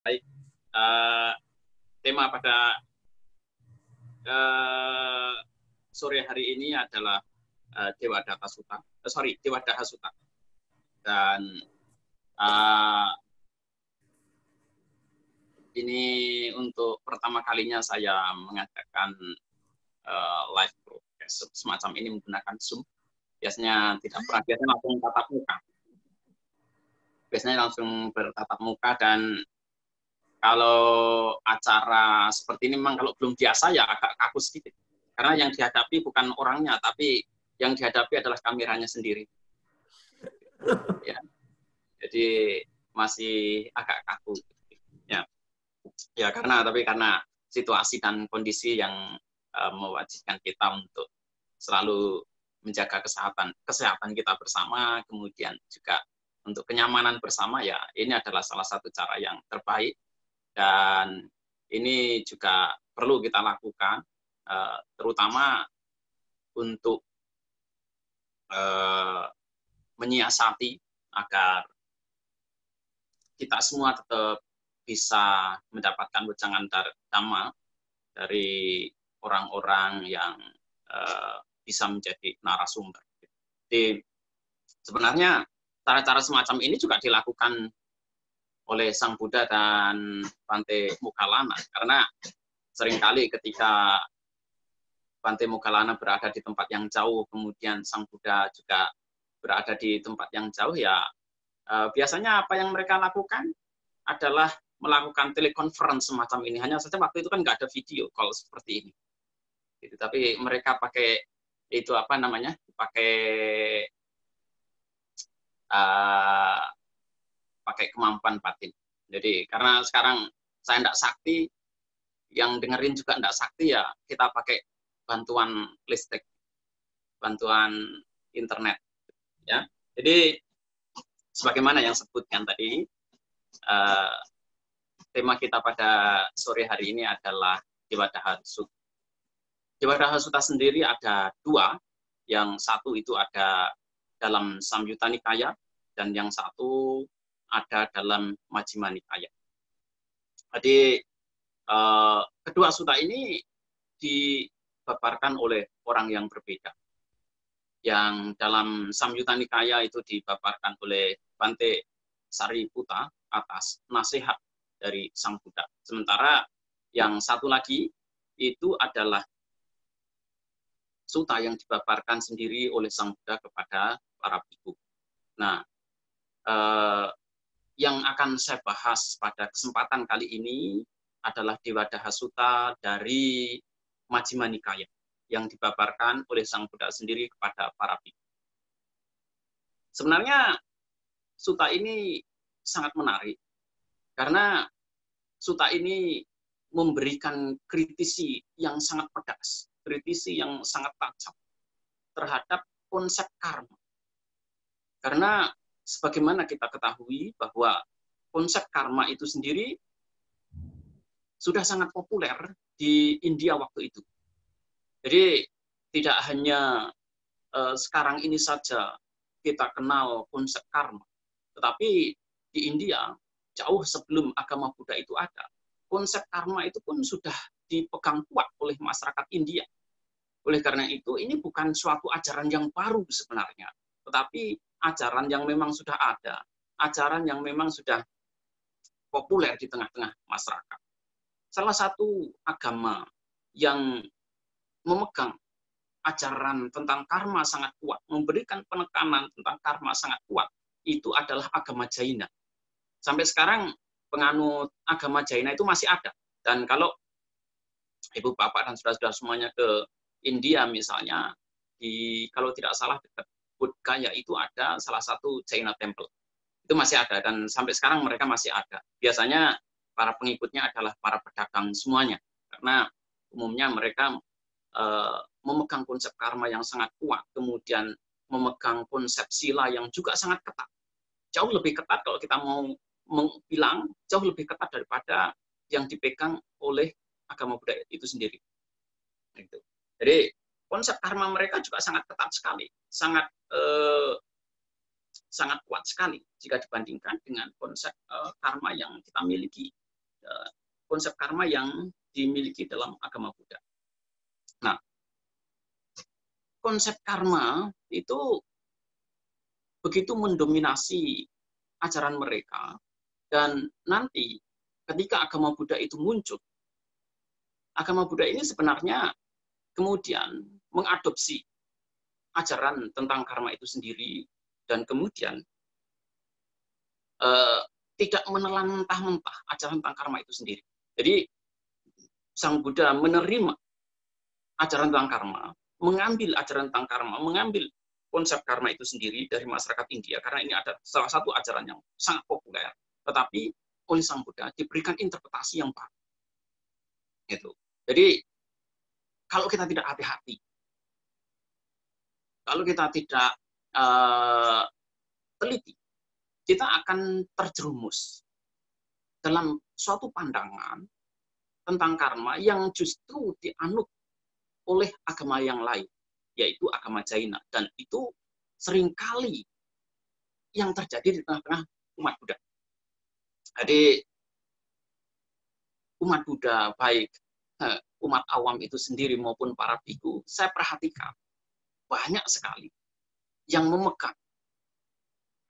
Baik, tema pada eh, sore hari ini adalah Dewa Data Suta, Dewa Daha Suta. Dan eh, ini untuk pertama kalinya saya mengadakan live broadcast semacam ini menggunakan Zoom. Biasanya tidak pernah, biasanya langsung tatap muka. Biasanya langsung bertatap muka, dan kalau acara seperti ini memang kalau belum biasa ya agak kaku sedikit. Karena yang dihadapi bukan orangnya, tapi yang dihadapi adalah kameranya sendiri. Ya, jadi masih agak kaku. Ya, ya karena situasi dan kondisi yang mewajibkan kita untuk selalu menjaga kesehatan kita bersama, kemudian juga untuk kenyamanan bersama, ya ini adalah salah satu cara yang terbaik, dan ini juga perlu kita lakukan, terutama untuk menyiasati agar kita semua tetap bisa mendapatkan wejangan dhamma dari orang-orang yang bisa menjadi narasumber. Jadi sebenarnya cara-cara semacam ini juga dilakukan oleh Sang Buddha dan Bhante Moggallana, karena seringkali ketika Bhante Moggallana berada di tempat yang jauh, kemudian Sang Buddha juga berada di tempat yang jauh, ya biasanya apa yang mereka lakukan adalah melakukan telekonferensi semacam ini. Hanya saja waktu itu kan nggak ada video call seperti ini. Gitu. Tapi mereka pakai itu apa namanya? Uh, pakai kemampuan batin. Jadi karena sekarang saya tidak sakti, yang dengerin juga tidak sakti, ya kita pakai bantuan listrik, bantuan internet. Ya, jadi sebagaimana yang sebutkan tadi, tema kita pada sore hari ini adalah Dewa Daha Suta. Dewa Daha Suta sendiri ada dua, yang satu itu ada dalam Samyutta Nikaya, dan yang satu ada dalam Majjhima Nikaya. Jadi kedua suta ini dipaparkan oleh orang yang berbeda. Yang dalam Samyutta Nikaya itu dipaparkan oleh Bhante Sariputta atas nasihat dari Sang Buddha. Sementara yang satu lagi itu adalah suta yang dipaparkan sendiri oleh Sang Buddha kepada para bhikkhu. Nah, yang akan saya bahas pada kesempatan kali ini adalah Dewa Daha Suta dari Majjhima Nikaya yang dipaparkan oleh Sang Buddha sendiri kepada para bhikkhu. Sebenarnya suta ini sangat menarik karena suta ini memberikan kritisi yang sangat pedas, kritisi yang sangat tajam terhadap konsep karma. Karena sebagaimana kita ketahui bahwa konsep karma itu sendiri sudah sangat populer di India waktu itu. Jadi tidak hanya sekarang ini saja kita kenal konsep karma, tetapi di India jauh sebelum agama Buddha itu ada, konsep karma itu pun sudah dipegang kuat oleh masyarakat India. Oleh karena itu, ini bukan suatu ajaran yang baru sebenarnya, tetapi ajaran yang memang sudah ada, ajaran yang memang sudah populer di tengah-tengah masyarakat. Salah satu agama yang memegang ajaran tentang karma sangat kuat, memberikan penekanan tentang karma sangat kuat, itu adalah agama Jaina. Sampai sekarang penganut agama Jaina itu masih ada. Dan kalau ibu bapak dan saudara-saudara semuanya ke India misalnya, kalau tidak salah dekat Bodh Gaya itu ada salah satu Jaina Temple. Itu masih ada, dan sampai sekarang mereka masih ada. Biasanya para pengikutnya adalah para pedagang semuanya, karena umumnya mereka memegang konsep karma yang sangat kuat, kemudian memegang konsep sila yang juga sangat ketat. Jauh lebih ketat kalau kita mau bilang, jauh lebih ketat daripada yang dipegang oleh agama Buddha itu sendiri. Jadi konsep karma mereka juga sangat ketat sekali, sangat kuat sekali jika dibandingkan dengan konsep karma yang kita miliki konsep karma yang dimiliki dalam agama Buddha. Nah, konsep karma itu begitu mendominasi ajaran mereka, dan nanti ketika agama Buddha itu muncul, agama Buddha ini sebenarnya kemudian mengadopsi ajaran tentang karma itu sendiri, dan kemudian tidak menelan mentah-mentah ajaran tentang karma itu sendiri. Jadi Sang Buddha menerima ajaran tentang karma, mengambil ajaran tentang karma, mengambil konsep karma itu sendiri dari masyarakat India, karena ini ada salah satu ajaran yang sangat populer, tetapi oleh Sang Buddha diberikan interpretasi yang baru. Gitu. Jadi kalau kita tidak hati-hati, kalau kita tidak teliti, kita akan terjerumus dalam suatu pandangan tentang karma yang justru dianut oleh agama yang lain, yaitu agama Jaina. Dan itu seringkali yang terjadi di tengah-tengah umat Buddha. Jadi umat Buddha, baik umat awam itu sendiri maupun para biku, saya perhatikan banyak sekali yang memegang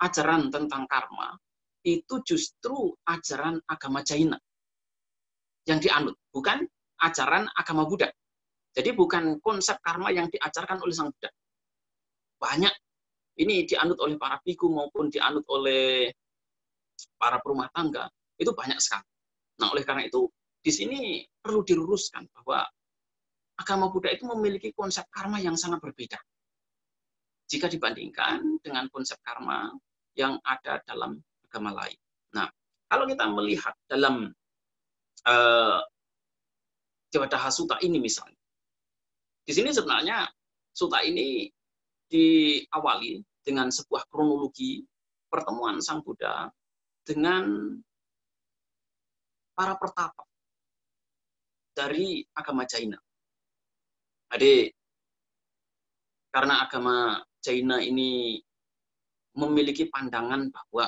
ajaran tentang karma itu justru ajaran agama Jaina yang dianut, bukan ajaran agama Buddha. Jadi bukan konsep karma yang diajarkan oleh Sang Buddha. Banyak ini dianut oleh para biku maupun dianut oleh para perumah tangga, itu banyak sekali. Nah, oleh karena itu di sini perlu diluruskan bahwa agama Buddha itu memiliki konsep karma yang sangat berbeda jika dibandingkan dengan konsep karma yang ada dalam agama lain. Nah, kalau kita melihat dalam Jawadaha Sutta ini misalnya, di sini sebenarnya sutta ini diawali dengan sebuah kronologi pertemuan Sang Buddha dengan para pertapa dari agama Jaina. Jadi, karena agama Jaina ini memiliki pandangan bahwa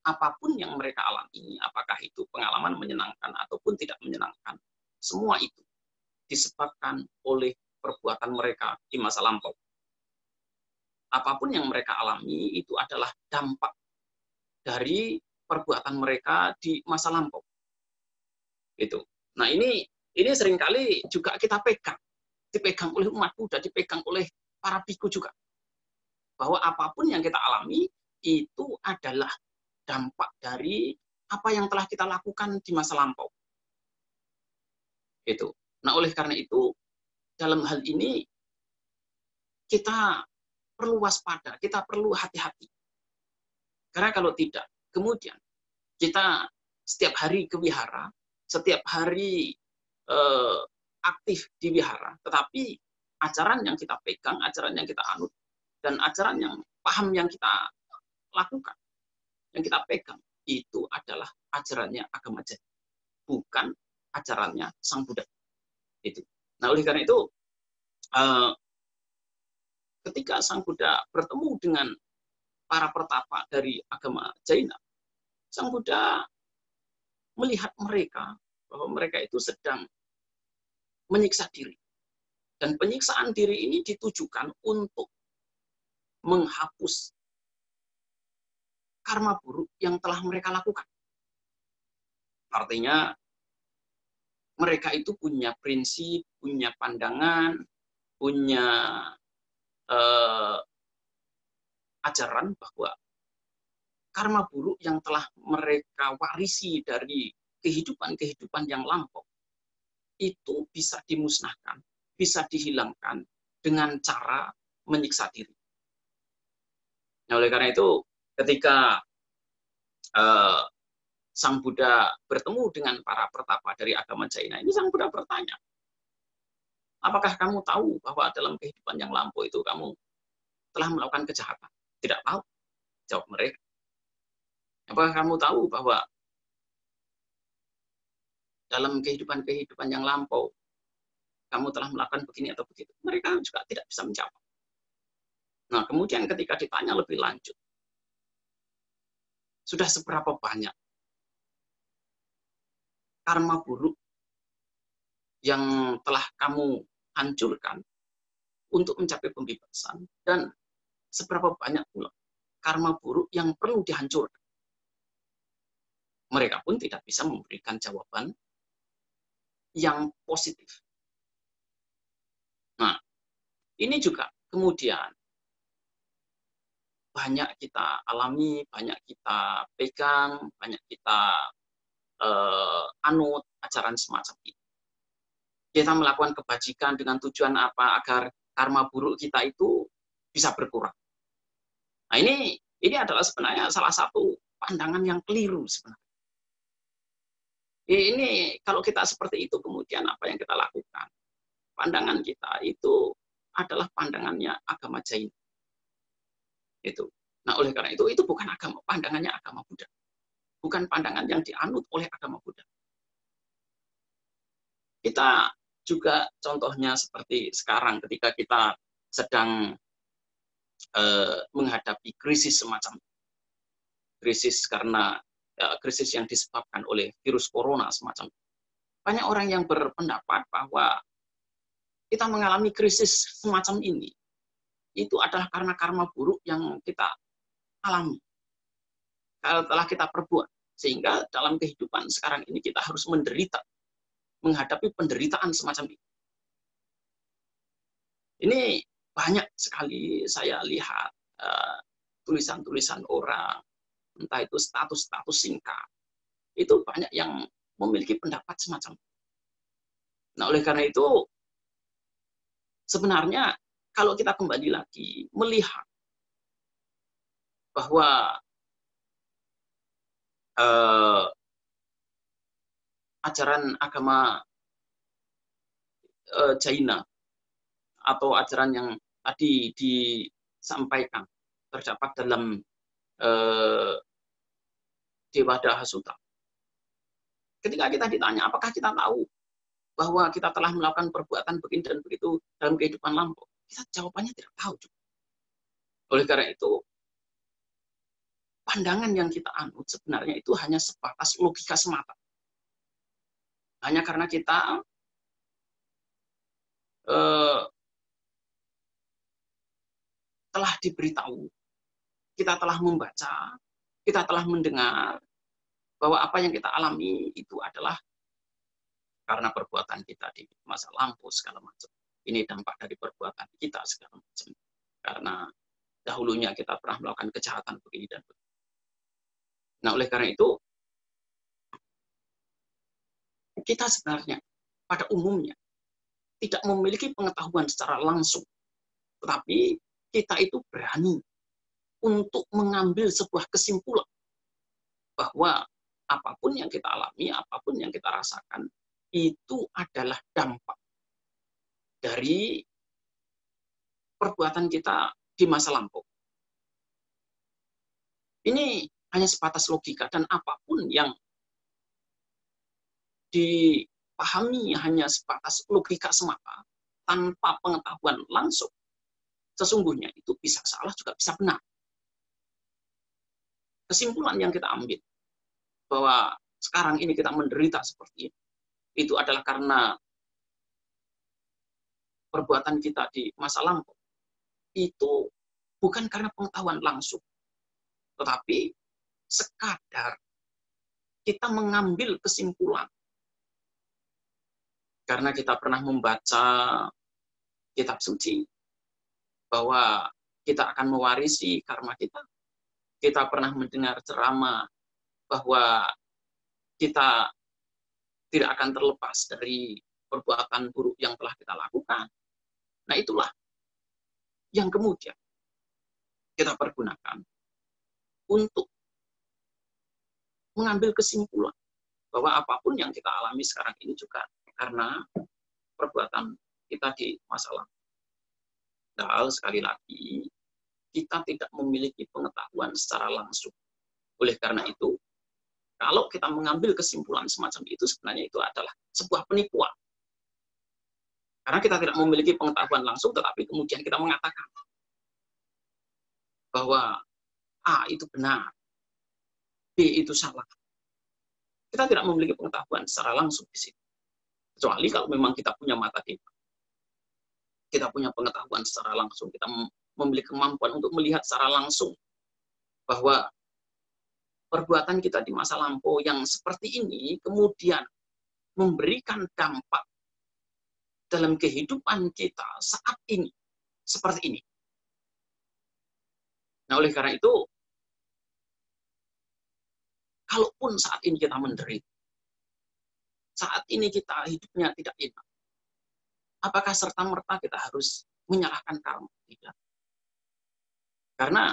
apapun yang mereka alami, apakah itu pengalaman menyenangkan ataupun tidak menyenangkan, semua itu disebabkan oleh perbuatan mereka di masa lampau. Apapun yang mereka alami itu adalah dampak dari perbuatan mereka di masa lampau. Gitu. Nah, ini seringkali juga kita dipegang oleh umat Buddha, dipegang oleh para biku juga. Bahwa apapun yang kita alami itu adalah dampak dari apa yang telah kita lakukan di masa lampau. Gitu. Nah, oleh karena itu, dalam hal ini kita perlu waspada, kita perlu hati-hati. Karena kalau tidak, kemudian kita setiap hari ke wihara, setiap hari aktif di wihara, tetapi ajaran yang kita pegang, ajaran yang kita anut, dan ajaran yang paham yang kita lakukan, yang kita pegang, itu adalah ajarannya agama Jaina, bukan ajarannya Sang Buddha. Itu. Nah, oleh karena itu, ketika Sang Buddha bertemu dengan para pertapa dari agama Jaina, Sang Buddha melihat mereka bahwa mereka itu sedang menyiksa diri. Dan penyiksaan diri ini ditujukan untuk menghapus karma buruk yang telah mereka lakukan. Artinya, mereka itu punya prinsip, punya pandangan, punya ajaran bahwa karma buruk yang telah mereka warisi dari kehidupan-kehidupan yang lampau itu bisa dimusnahkan, bisa dihilangkan dengan cara menyiksa diri. Nah, oleh karena itu, ketika Sang Buddha bertemu dengan para pertapa dari agama Jaina, ini Sang Buddha bertanya, apakah kamu tahu bahwa dalam kehidupan yang lampau itu kamu telah melakukan kejahatan? Tidak tahu, jawab mereka. Apakah kamu tahu bahwa dalam kehidupan-kehidupan yang lampau kamu telah melakukan begini atau begitu? Mereka juga tidak bisa menjawab. Nah, kemudian ketika ditanya lebih lanjut, sudah seberapa banyak karma buruk yang telah kamu hancurkan untuk mencapai pembebasan, dan seberapa banyak pula karma buruk yang perlu dihancurkan. Mereka pun tidak bisa memberikan jawaban yang positif. Nah, ini juga kemudian banyak kita alami, banyak kita pegang, banyak kita anut ajaran semacam ini. Kita melakukan kebajikan dengan tujuan apa? Agar karma buruk kita itu bisa berkurang. Nah, ini adalah sebenarnya salah satu pandangan yang keliru sebenarnya. Ini kalau kita seperti itu, kemudian apa yang kita lakukan? Pandangan kita itu adalah pandangannya agama Jain. Itu. Nah, oleh karena itu bukan agama, pandangannya agama Buddha. Bukan pandangan yang dianut oleh agama Buddha. Kita juga contohnya seperti sekarang ketika kita sedang menghadapi krisis semacam krisis karena krisis yang disebabkan oleh virus corona semacam. Banyak orang yang berpendapat bahwa kita mengalami krisis semacam ini itu adalah karena karma buruk yang kita alami, telah kita perbuat, sehingga dalam kehidupan sekarang ini kita harus menderita, menghadapi penderitaan semacam ini. Ini banyak sekali saya lihat tulisan-tulisan orang, entah itu status-status singkat, itu banyak yang memiliki pendapat semacam itu. Nah, oleh karena itu, sebenarnya kalau kita kembali lagi melihat bahwa ajaran agama Jaina atau ajaran yang tadi disampaikan terdapat dalam Devadaha Sutta. Ketika kita ditanya, apakah kita tahu bahwa kita telah melakukan perbuatan begini dan begitu dalam kehidupan lampau? Kita jawabannya tidak tahu. Oleh karena itu, pandangan yang kita anut sebenarnya itu hanya sebatas logika semata. Hanya karena kita telah diberitahu, kita telah membaca, kita telah mendengar bahwa apa yang kita alami itu adalah karena perbuatan kita di masa lampau segala macam. Ini dampak dari perbuatan kita segala macam. Karena dahulunya kita pernah melakukan kejahatan begini dan begitu. Nah, oleh karena itu, kita sebenarnya pada umumnya tidak memiliki pengetahuan secara langsung. Tetapi kita itu berani untuk mengambil sebuah kesimpulan bahwa apapun yang kita alami, apapun yang kita rasakan, itu adalah dampak dari perbuatan kita di masa lampau. Ini hanya sebatas logika, dan apapun yang dipahami hanya sebatas logika semata, tanpa pengetahuan langsung, sesungguhnya itu bisa salah juga bisa benar. Kesimpulan yang kita ambil bahwa sekarang ini kita menderita seperti ini, itu adalah karena perbuatan kita di masa lampau. Itu bukan karena pengetahuan langsung, tetapi sekadar kita mengambil kesimpulan karena kita pernah membaca kitab suci bahwa kita akan mewarisi karma kita. Kita pernah mendengar ceramah bahwa kita tidak akan terlepas dari perbuatan buruk yang telah kita lakukan. Nah, itulah yang kemudian kita pergunakan untuk mengambil kesimpulan bahwa apapun yang kita alami sekarang ini juga karena perbuatan kita di masa lalu. Dan sekali lagi, kita tidak memiliki pengetahuan secara langsung. Oleh karena itu, kalau kita mengambil kesimpulan semacam itu, sebenarnya itu adalah sebuah penipuan. Karena kita tidak memiliki pengetahuan langsung, tetapi kemudian kita mengatakan bahwa A itu benar, B itu salah. Kita tidak memiliki pengetahuan secara langsung di situ. Kecuali kalau memang kita punya mata dewa. Kita punya pengetahuan secara langsung, kita memiliki kemampuan untuk melihat secara langsung bahwa perbuatan kita di masa lampau yang seperti ini kemudian memberikan dampak dalam kehidupan kita saat ini, seperti ini. Nah, oleh karena itu, kalaupun saat ini kita menderita, saat ini kita hidupnya tidak enak, apakah serta-merta kita harus menyalahkan karma? Tidak. Karena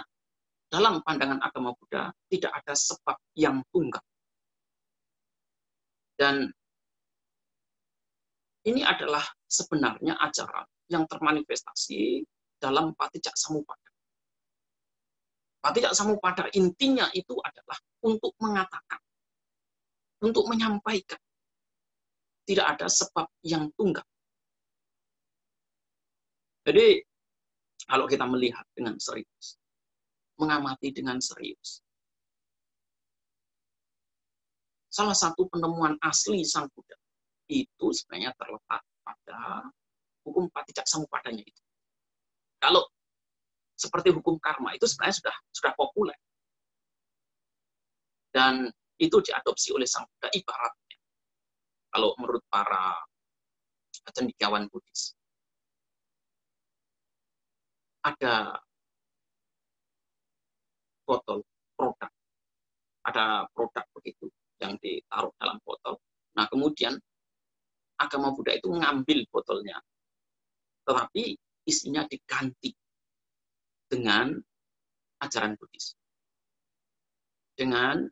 dalam pandangan agama Buddha, tidak ada sebab yang tunggal. Dan ini adalah sebenarnya ajaran yang termanifestasi dalam Paticcasamuppada. Paticcasamuppada intinya itu adalah untuk mengatakan, untuk menyampaikan, tidak ada sebab yang tunggal. Jadi, kalau kita melihat dengan serius, mengamati dengan serius, salah satu penemuan asli Sang Buddha itu sebenarnya terletak pada hukum Paticcasamupadanya itu. Kalau seperti hukum karma itu sebenarnya sudah populer. Dan itu diadopsi oleh Sang Buddha ibaratnya. Kalau menurut para cendekiawan Buddhis. Ada botol produk. Ada produk begitu yang ditaruh dalam botol. Nah, kemudian agama Buddha itu mengambil botolnya. Tetapi isinya diganti dengan ajaran Buddhis. Dengan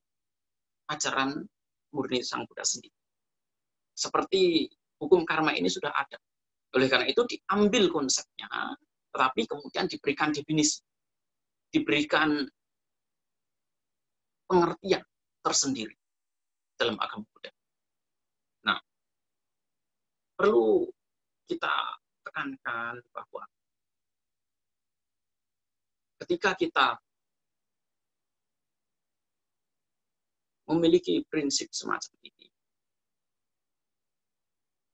ajaran murni Sang Buddha sendiri. Seperti hukum karma ini sudah ada. Oleh karena itu diambil konsepnya, tetapi kemudian diberikan definisi. Diberikan pengertian tersendiri dalam agama Buddha. Nah, perlu kita tekankan bahwa ketika kita memiliki prinsip semacam ini,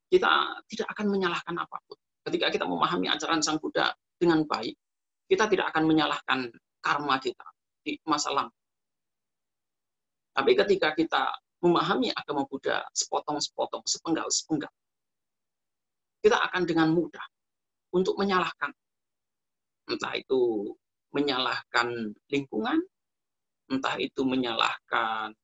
kita tidak akan menyalahkan apapun. Ketika kita memahami ajaran Sang Buddha dengan baik, kita tidak akan menyalahkan karma kita di masa lalu. Tapi ketika kita memahami agama Buddha sepotong-sepotong, sepenggal-sepenggal, kita akan dengan mudah untuk menyalahkan. Entah itu menyalahkan lingkungan, entah itu menyalahkan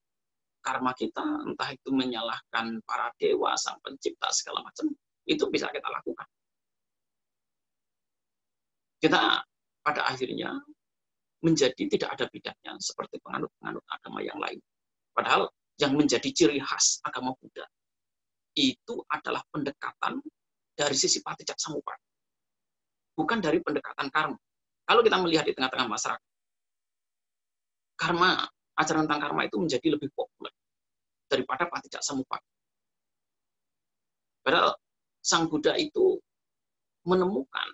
karma kita, entah itu menyalahkan para dewa, sang pencipta, segala macam, itu bisa kita lakukan. Kita pada akhirnya menjadi tidak ada bedanya seperti penganut-penganut agama yang lain. Padahal yang menjadi ciri khas agama Buddha itu adalah pendekatan dari sisi Paticcasamuppada, bukan dari pendekatan karma. Kalau kita melihat di tengah-tengah masyarakat, karma, ajaran tentang karma itu menjadi lebih populer daripada Paticcasamuppada. Padahal Sang Buddha itu menemukan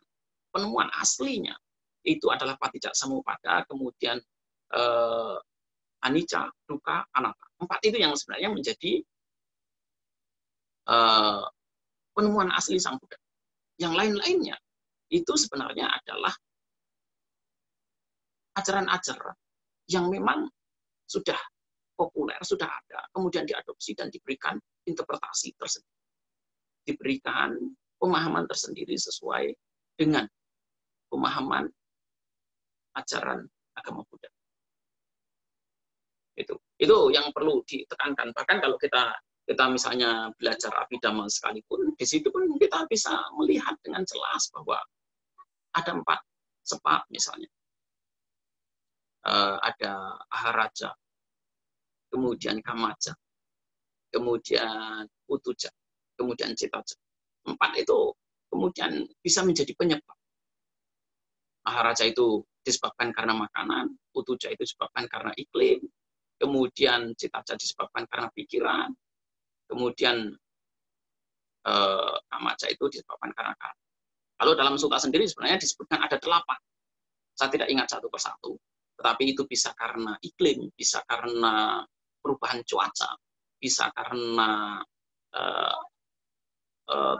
penemuan aslinya itu adalah Paticcasamuppada, kemudian anicca, dukkha, anatta. 4 itu yang sebenarnya menjadi penemuan asli Sang Buddha. Yang lain-lainnya itu sebenarnya adalah ajaran-ajaran yang memang sudah populer, sudah ada, kemudian diadopsi dan diberikan interpretasi tersendiri. Diberikan pemahaman tersendiri sesuai dengan pemahaman ajaran agama Buddha. Itu yang perlu ditekankan. Bahkan kalau kita misalnya belajar Abhidhamma sekalipun, di situ pun kita bisa melihat dengan jelas bahwa ada 4 sebab misalnya. Ada aharaja, kemudian kamaja, kemudian utuja, kemudian citaja. 4 itu kemudian bisa menjadi penyebab. Aharaja itu disebabkan karena makanan, utuja itu disebabkan karena iklim, kemudian citaja disebabkan karena pikiran, kemudian kamaja itu disebabkan karena karma. Kalau dalam sutta sendiri sebenarnya disebutkan ada 8. Saya tidak ingat satu persatu. Tetapi itu bisa karena iklim, bisa karena perubahan cuaca, bisa karena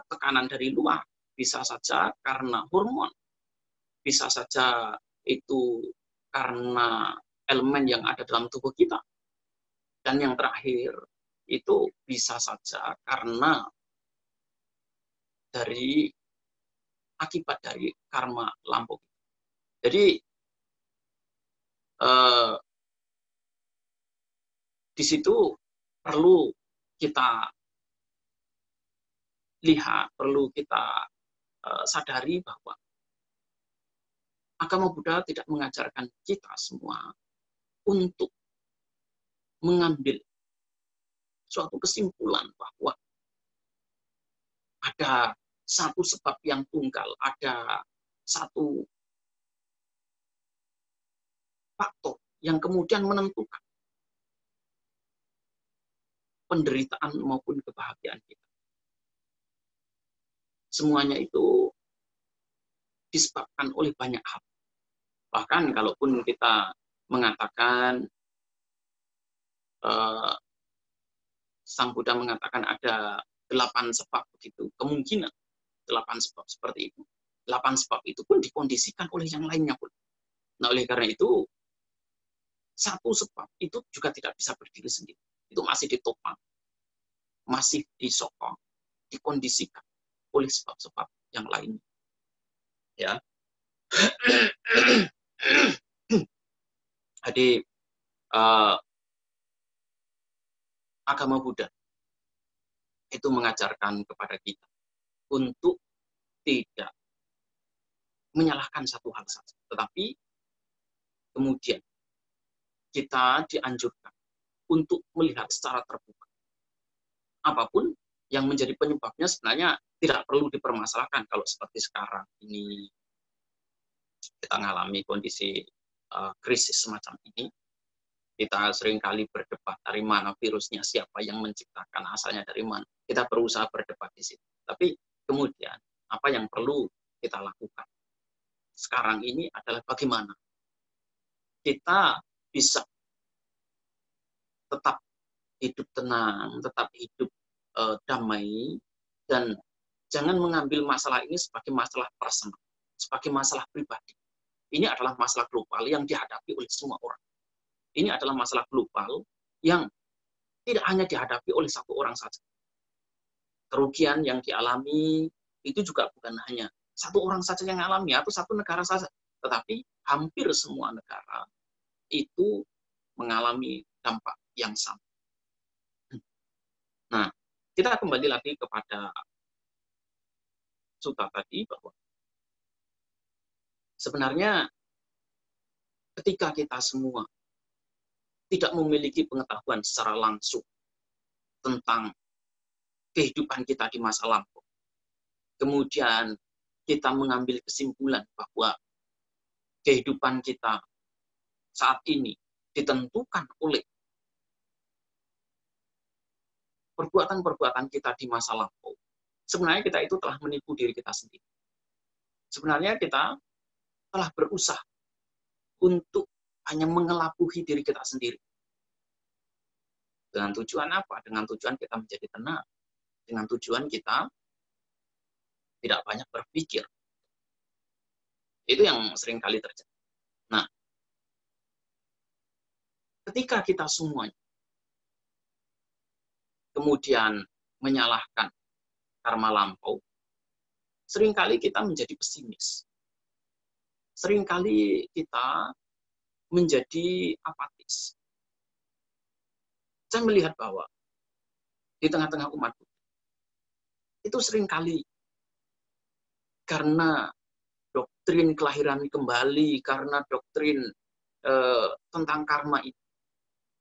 tekanan dari luar, bisa saja karena hormon, bisa saja itu karena elemen yang ada dalam tubuh kita. Dan yang terakhir, itu bisa saja karena akibat dari karma lampau. Jadi di situ perlu kita lihat, perlu kita sadari bahwa agama Buddha tidak mengajarkan kita semua untuk mengambil suatu kesimpulan bahwa ada satu sebab yang tunggal, ada satu faktor yang kemudian menentukan penderitaan maupun kebahagiaan kita. Semuanya itu disebabkan oleh banyak hal. Bahkan kalaupun kita mengatakan, Sang Buddha mengatakan ada 8 sebab begitu, kemungkinan 8 sebab seperti itu. 8 sebab itu pun dikondisikan oleh yang lainnya pun. Nah, oleh karena itu, satu sebab itu juga tidak bisa berdiri sendiri. Itu masih ditopang, masih disokong, dikondisikan oleh sebab-sebab yang lainnya. Ya. Jadi agama Buddha itu mengajarkan kepada kita untuk tidak menyalahkan satu hal saja, tetapi kemudian kita dianjurkan untuk melihat secara terbuka. Apapun yang menjadi penyebabnya sebenarnya tidak perlu dipermasalahkan. Kalau seperti sekarang ini kita mengalami kondisi krisis semacam ini, kita seringkali berdebat dari mana virusnya, siapa yang menciptakan, asalnya dari mana. Kita berusaha berdebat di situ. Tapi kemudian apa yang perlu kita lakukan sekarang ini adalah bagaimana kita bisa tetap hidup tenang, tetap hidup damai, dan jangan mengambil masalah ini sebagai masalah personal, sebagai masalah pribadi. Ini adalah masalah global yang dihadapi oleh semua orang. Ini adalah masalah global yang tidak hanya dihadapi oleh satu orang saja. Kerugian yang dialami itu juga bukan hanya satu orang saja yang mengalami atau satu negara saja, tetapi hampir semua negara itu mengalami dampak yang sama. Nah, kita kembali lagi kepada sutta tadi bahwa sebenarnya ketika kita semua tidak memiliki pengetahuan secara langsung tentang kehidupan kita di masa lampau, kemudian kita mengambil kesimpulan bahwa kehidupan kita saat ini ditentukan oleh perbuatan-perbuatan kita di masa lampau, sebenarnya kita itu telah menipu diri kita sendiri. Sebenarnya kita telah berusaha untuk hanya mengelabuhi diri kita sendiri. Dengan tujuan apa? Dengan tujuan kita menjadi tenang. Dengan tujuan kita tidak banyak berpikir. Itu yang sering kali terjadi. Nah, ketika kita semuanya kemudian menyalahkan karma lampau, seringkali kita menjadi pesimis. Seringkali kita menjadi apatis. Saya melihat bahwa di tengah-tengah umat itu seringkali karena doktrin kelahiran kembali, karena doktrin tentang karma itu.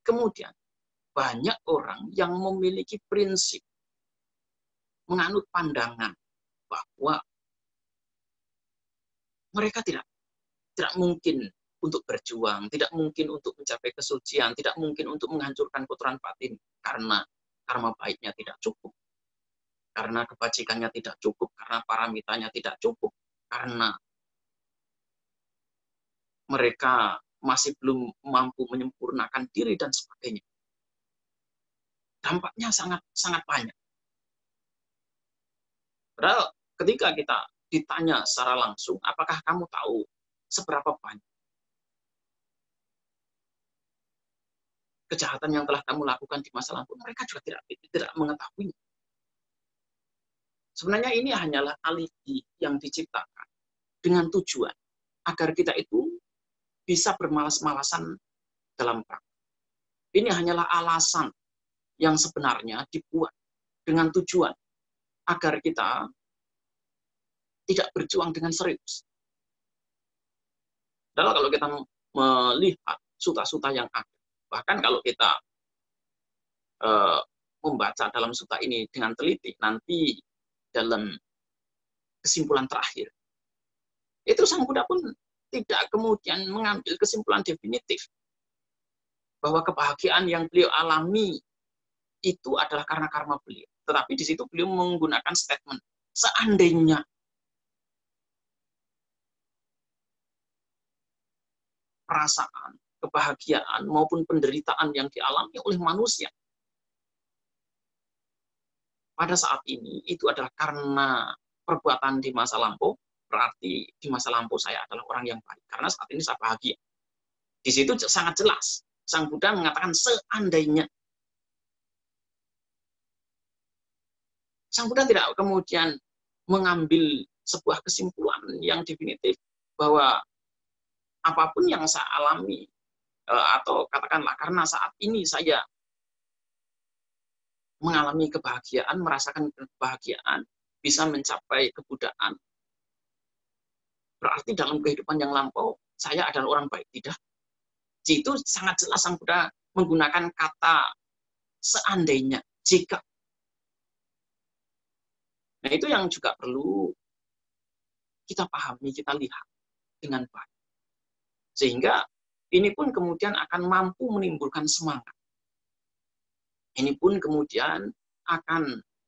Kemudian banyak orang yang memiliki prinsip, menganut pandangan bahwa mereka tidak mungkin untuk berjuang, tidak mungkin untuk mencapai kesucian, tidak mungkin untuk menghancurkan kotoran batin karena karma baiknya tidak cukup, karena kebajikannya tidak cukup, karena paramitanya tidak cukup, karena mereka masih belum mampu menyempurnakan diri dan sebagainya. dampaknya sangat sangat banyak. Padahal ketika kita ditanya secara langsung, apakah kamu tahu seberapa banyak kejahatan yang telah kamu lakukan di masa lampau, mereka juga tidak mengetahui. Sebenarnya ini hanyalah alibi yang diciptakan dengan tujuan agar kita itu bisa bermalas-malasan dalam perang. Ini hanyalah alasan yang sebenarnya dibuat dengan tujuan agar kita tidak berjuang dengan serius. Dan kalau kita melihat suta-suta yang ada, bahkan kalau kita membaca dalam suta ini dengan teliti, nanti dalam kesimpulan terakhir, itu Sang Buddha pun tidak kemudian mengambil kesimpulan definitif bahwa kebahagiaan yang beliau alami itu adalah karena karma beliau. Tetapi di situ beliau menggunakan statement, seandainya perasaan, kebahagiaan, maupun penderitaan yang dialami oleh manusia pada saat ini itu adalah karena perbuatan di masa lampau, berarti di masa lampau saya adalah orang yang baik, karena saat ini saya bahagia. Di situ sangat jelas, Sang Buddha mengatakan seandainya. Sang Buddha tidak kemudian mengambil sebuah kesimpulan yang definitif bahwa apapun yang saya alami, atau katakanlah karena saat ini saya mengalami kebahagiaan, merasakan kebahagiaan, bisa mencapai kebudaan, berarti dalam kehidupan yang lampau, saya adalah orang baik. Tidak. Itu sangat jelas Sang Buddha menggunakan kata seandainya, jika. Nah, itu yang juga perlu kita pahami, kita lihat dengan baik. Sehingga ini pun kemudian akan mampu menimbulkan semangat. Ini pun kemudian akan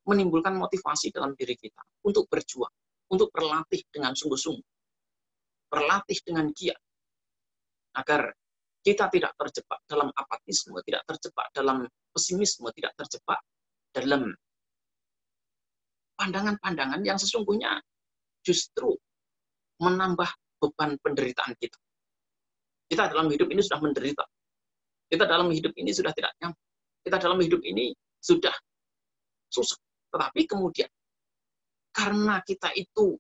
menimbulkan motivasi dalam diri kita untuk berjuang, untuk berlatih dengan sungguh-sungguh, berlatih dengan giat, agar kita tidak terjebak dalam apatisme, tidak terjebak dalam pesimisme, tidak terjebak dalam pandangan-pandangan yang sesungguhnya justru menambah beban penderitaan kita. Kita dalam hidup ini sudah menderita. Kita dalam hidup ini sudah tidak nyaman. Kita dalam hidup ini sudah susah. Tetapi kemudian, karena kita itu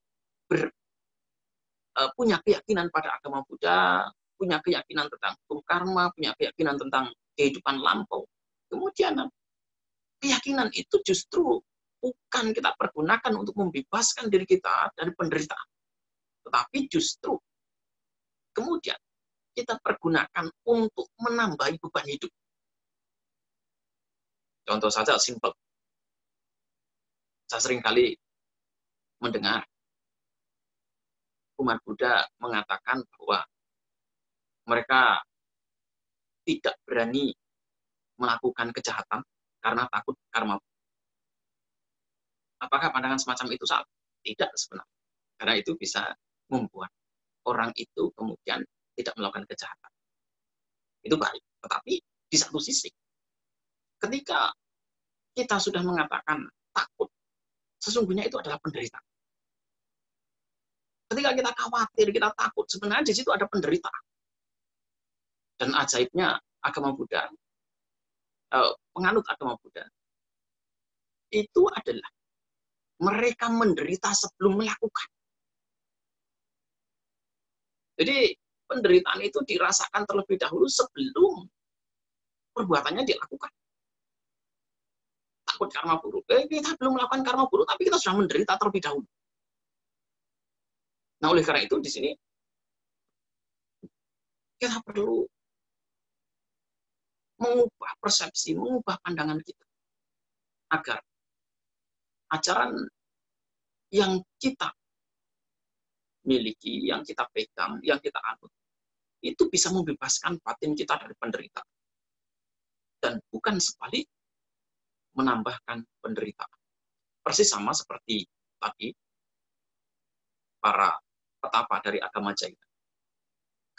punya keyakinan pada agama Buddha, punya keyakinan tentang hukum karma, punya keyakinan tentang kehidupan lampau, kemudian keyakinan itu justru bukan kita pergunakan untuk membebaskan diri kita dari penderitaan. Tetapi justru kemudian kita pergunakan untuk menambahi beban hidup. Contoh saja simpel. Saya sering kali mendengar umat Buddha mengatakan bahwa mereka tidak berani melakukan kejahatan karena takut karma. Apakah pandangan semacam itu salah? Tidak sebenarnya. Karena itu bisa membuat orang itu kemudian tidak melakukan kejahatan. Itu baik. Tetapi di satu sisi, ketika kita sudah mengatakan takut, sesungguhnya itu adalah penderitaan. Ketika kita khawatir, kita takut, sebenarnya di situ ada penderitaan. Dan ajaibnya agama Buddha, penganut agama Buddha, itu adalah mereka menderita sebelum melakukan. Jadi penderitaan itu dirasakan terlebih dahulu sebelum perbuatannya dilakukan. Takut karma buruk. Kita belum melakukan karma buruk, tapi kita sudah menderita terlebih dahulu. Nah, oleh karena itu di sini kita perlu mengubah persepsi, mengubah pandangan kita agar ajaran yang kita miliki, yang kita pegang, yang kita anut, itu bisa membebaskan batin kita dari penderitaan. Dan bukan sebalik menambahkan penderitaan. Persis sama seperti tadi para petapa dari agama Jaina.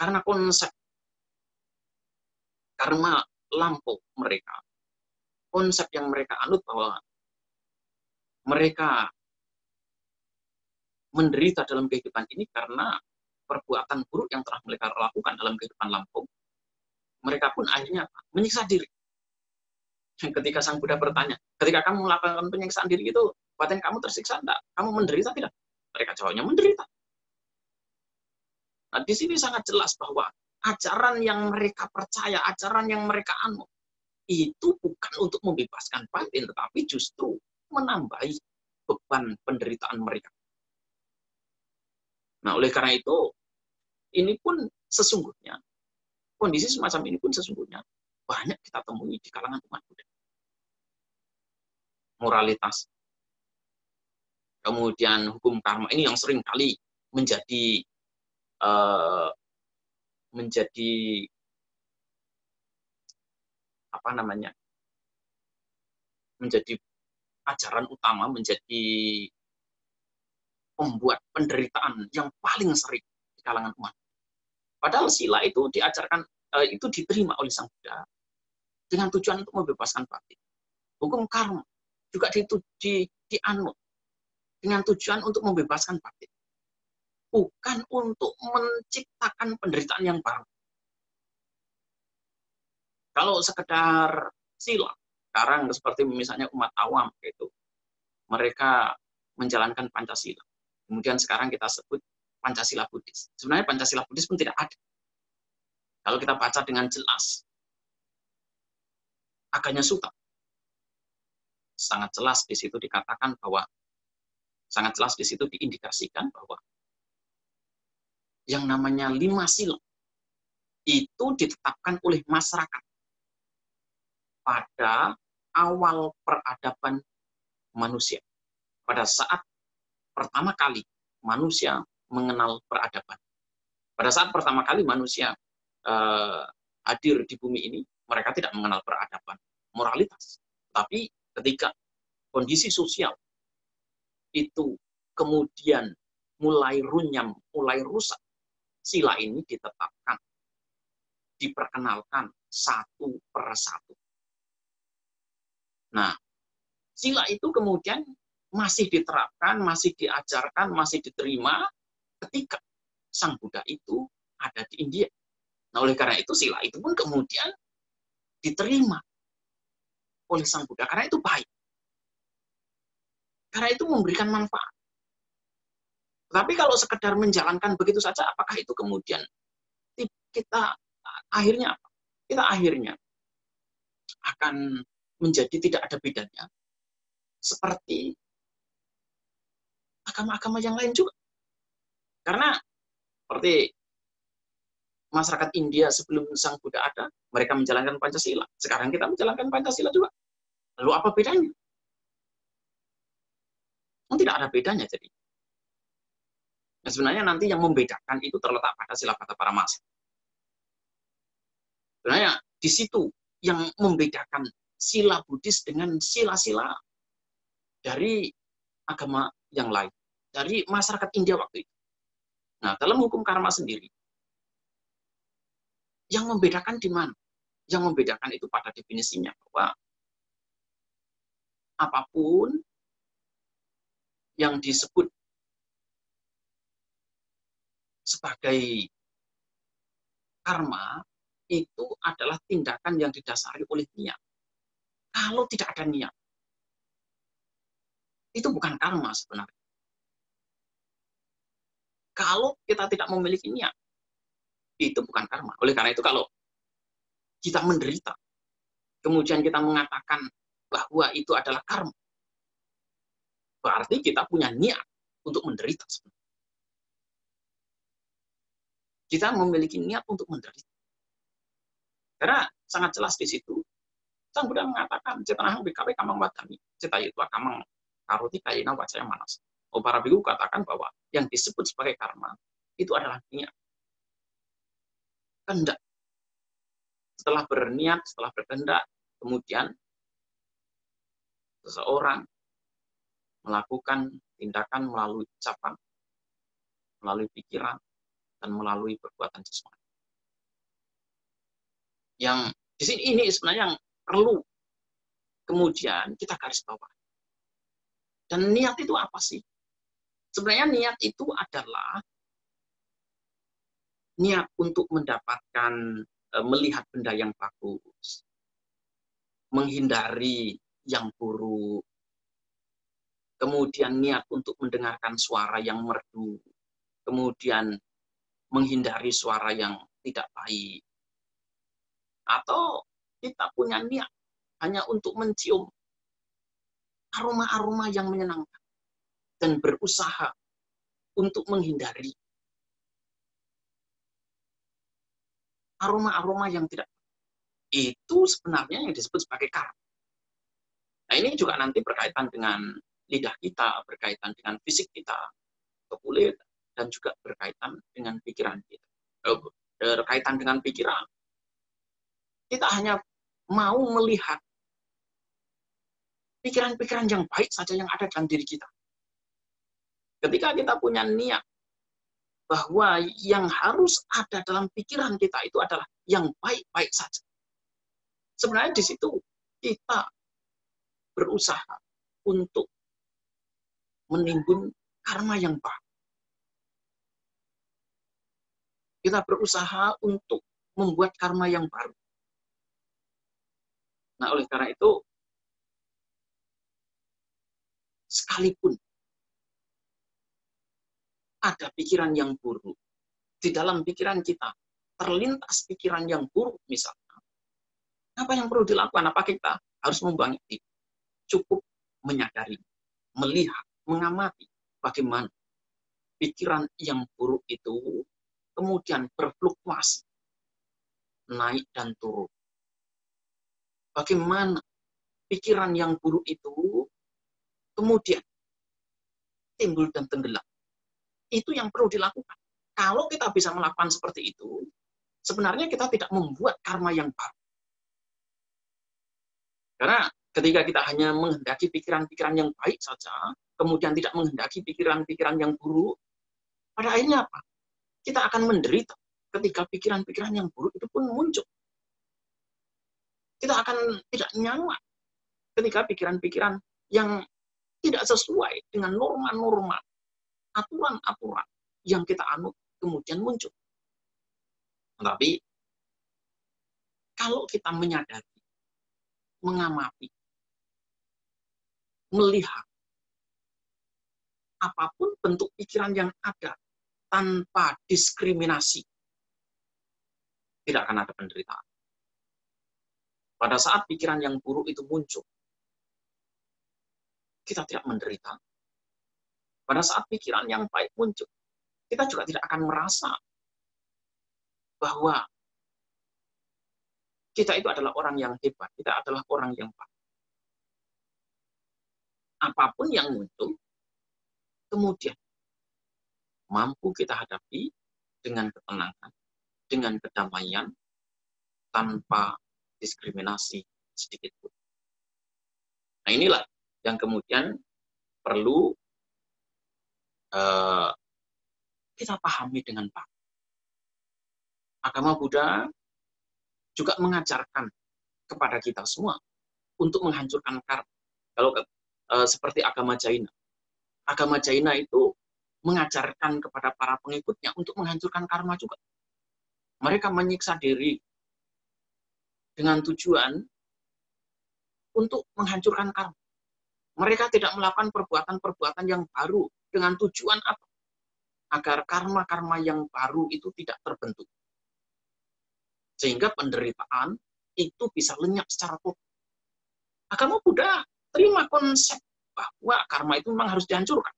Karena konsep karma lampau mereka konsep yang mereka anut bahwa mereka menderita dalam kehidupan ini karena perbuatan buruk yang telah mereka lakukan dalam kehidupan lampau, mereka pun akhirnya menyiksa diri. Ketika Sang Buddha bertanya, ketika kamu melakukan penyiksaan diri itu, batin kamu tersiksa enggak? Kamu menderita tidak? Mereka jawabnya menderita. Nah, di sini sangat jelas bahwa ajaran yang mereka percaya, ajaran yang mereka anut, itu bukan untuk membebaskan batin, tetapi justru menambahi beban penderitaan mereka. Nah, oleh karena itu, ini pun sesungguhnya, kondisi semacam ini pun sesungguhnya banyak kita temui di kalangan umat Buddha. Moralitas, kemudian hukum karma ini yang sering kali menjadi apa namanya, menjadi ajaran utama, menjadi pembuat penderitaan yang paling sering di kalangan umat. Padahal sila itu diajarkan, itu diterima oleh Sang Buddha dengan tujuan untuk membebaskan batin. Hukum karma juga dianut dengan tujuan untuk membebaskan batin, bukan untuk menciptakan penderitaan yang baru. Kalau sekedar sila, sekarang seperti misalnya umat awam itu, mereka menjalankan Pancasila. Kemudian sekarang kita sebut Pancasila Buddhis. Sebenarnya Pancasila Buddhis pun tidak ada. Kalau kita baca dengan jelas, Aganya Sutta, sangat jelas di situ dikatakan bahwa, sangat jelas di situ diindikasikan bahwa yang namanya 5 sila itu ditetapkan oleh masyarakat pada awal peradaban manusia. Pada saat pertama kali manusia mengenal peradaban. Pada saat pertama kali manusia hadir di bumi ini, mereka tidak mengenal peradaban, moralitas. Tapi ketika kondisi sosial itu kemudian mulai runyam, mulai rusak, sila ini ditetapkan, diperkenalkan satu per satu. Nah, sila itu kemudian masih diterapkan, masih diajarkan, masih diterima ketika Sang Buddha itu ada di India. Nah, oleh karena itu sila itu pun kemudian diterima oleh Sang Buddha karena itu baik. Karena itu memberikan manfaat. Tapi kalau sekedar menjalankan begitu saja, apakah itu kemudian kita akhirnya apa? Kita akhirnya akan menjadi tidak ada bedanya seperti agama-agama yang lain juga. Karena seperti masyarakat India sebelum Sang Buddha ada, mereka menjalankan Pancasila. Sekarang kita menjalankan Pancasila juga. Lalu apa bedanya? Tidak ada bedanya jadi. Nah, sebenarnya nanti yang membedakan itu terletak pada Silabbata Paramasa. Sebenarnya di situ yang membedakan sila Buddhis dengan sila-sila dari agama yang lain, dari masyarakat India waktu itu. Nah, dalam hukum karma sendiri, yang membedakan di mana? Yang membedakan itu pada definisinya, bahwa apapun yang disebut sebagai karma itu adalah tindakan yang didasari oleh niat. Kalau tidak ada niat, itu bukan karma sebenarnya. Kalau kita tidak memiliki niat, itu bukan karma. Oleh karena itu kalau kita menderita, kemudian kita mengatakan bahwa itu adalah karma, berarti kita punya niat untuk menderita sebenarnya. Kita memiliki niat untuk menderita. Karena sangat jelas di situ, Sang Buddha mengatakan, cetanahang bikawe kamang wadami, cita itu kamang karuti kayina wacaya manas. Para biku katakan bahwa yang disebut sebagai karma, itu adalah niat. Kehendak. Setelah berniat, setelah berkehendak, kemudian seseorang melakukan tindakan melalui ucapan, melalui pikiran, dan melalui perbuatan jasmani. Yang di sini ini sebenarnya yang perlu kemudian kita garis bawah. Dan niat itu apa sih? Sebenarnya niat itu adalah niat untuk mendapatkan, melihat benda yang bagus, menghindari yang buruk, kemudian niat untuk mendengarkan suara yang merdu, kemudian menghindari suara yang tidak baik. Atau kita punya niat hanya untuk mencium aroma-aroma yang menyenangkan dan berusaha untuk menghindari aroma-aroma yang tidak baik. Itu sebenarnya yang disebut sebagai karma. Nah, ini juga nanti berkaitan dengan lidah kita, berkaitan dengan fisik kita, kulit, dan juga berkaitan dengan pikiran kita. Berkaitan dengan pikiran, kita hanya mau melihat pikiran-pikiran yang baik saja yang ada dalam diri kita. Ketika kita punya niat bahwa yang harus ada dalam pikiran kita itu adalah yang baik-baik saja. Sebenarnya di situ kita berusaha untuk menimbun karma yang baik. Kita berusaha untuk membuat karma yang baru. Nah, oleh karena itu, sekalipun ada pikiran yang buruk, di dalam pikiran kita terlintas pikiran yang buruk misalnya, apa yang perlu dilakukan? Apa kita harus membuang itu? Cukup menyadari, melihat, mengamati bagaimana pikiran yang buruk itu kemudian berfluktuasi, naik dan turun. Bagaimana pikiran yang buruk itu kemudian timbul dan tenggelam. Itu yang perlu dilakukan. Kalau kita bisa melakukan seperti itu, sebenarnya kita tidak membuat karma yang baru. Karena ketika kita hanya menghendaki pikiran-pikiran yang baik saja, kemudian tidak menghendaki pikiran-pikiran yang buruk, pada akhirnya apa? Kita akan menderita ketika pikiran-pikiran yang buruk itu pun muncul. Kita akan tidak nyaman ketika pikiran-pikiran yang tidak sesuai dengan norma-norma, aturan-aturan yang kita anut kemudian muncul. Tetapi kalau kita menyadari, mengamati, melihat apapun bentuk pikiran yang ada tanpa diskriminasi, tidak akan ada penderitaan. Pada saat pikiran yang buruk itu muncul, kita tidak menderita. Pada saat pikiran yang baik muncul, kita juga tidak akan merasa bahwa kita itu adalah orang yang hebat, kita adalah orang yang baik. Apapun yang muncul, kemudian mampu kita hadapi dengan ketenangan, dengan kedamaian, tanpa diskriminasi sedikit pun. Nah, inilah yang kemudian perlu kita pahami dengan baik. Agama Buddha juga mengajarkan kepada kita semua untuk menghancurkan karma. Kalau seperti agama Jaina itu mengajarkan kepada para pengikutnya untuk menghancurkan karma juga. Mereka menyiksa diri dengan tujuan untuk menghancurkan karma. Mereka tidak melakukan perbuatan-perbuatan yang baru dengan tujuan apa? Agar karma-karma yang baru itu tidak terbentuk. Sehingga penderitaan itu bisa lenyap secara total. Agama Buddha terima konsep bahwa karma itu memang harus dihancurkan.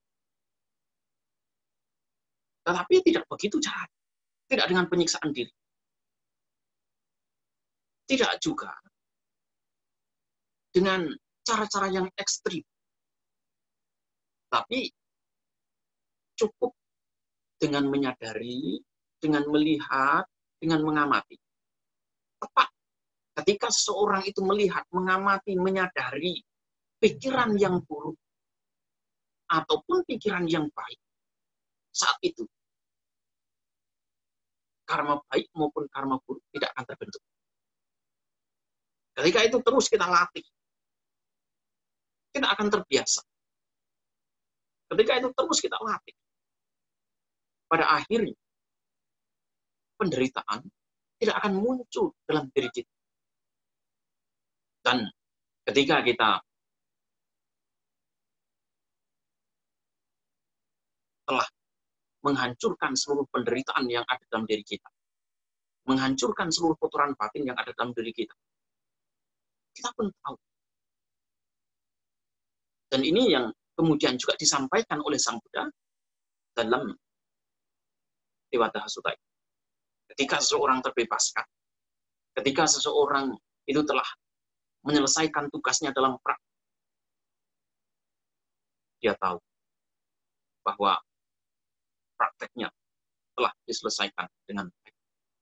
Tetapi tidak begitu caranya. Tidak dengan penyiksaan diri. Tidak juga dengan cara-cara yang ekstrim. Tapi cukup dengan menyadari, dengan melihat, dengan mengamati. Tepat ketika seseorang itu melihat, mengamati, menyadari pikiran yang buruk ataupun pikiran yang baik, saat itu karma baik maupun karma buruk tidak akan terbentuk. Ketika itu terus kita latih, kita akan terbiasa. Ketika itu terus kita latih, pada akhirnya penderitaan tidak akan muncul dalam diri kita. Dan ketika kita telah menghancurkan seluruh penderitaan yang ada dalam diri kita, menghancurkan seluruh kotoran batin yang ada dalam diri kita, kita pun tahu. Dan ini yang kemudian juga disampaikan oleh Sang Buddha dalam Dewata Sutta. Ketika seseorang terbebaskan, ketika seseorang itu telah menyelesaikan tugasnya dalam praktek, dia tahu bahwa prakteknya telah diselesaikan dengan baik,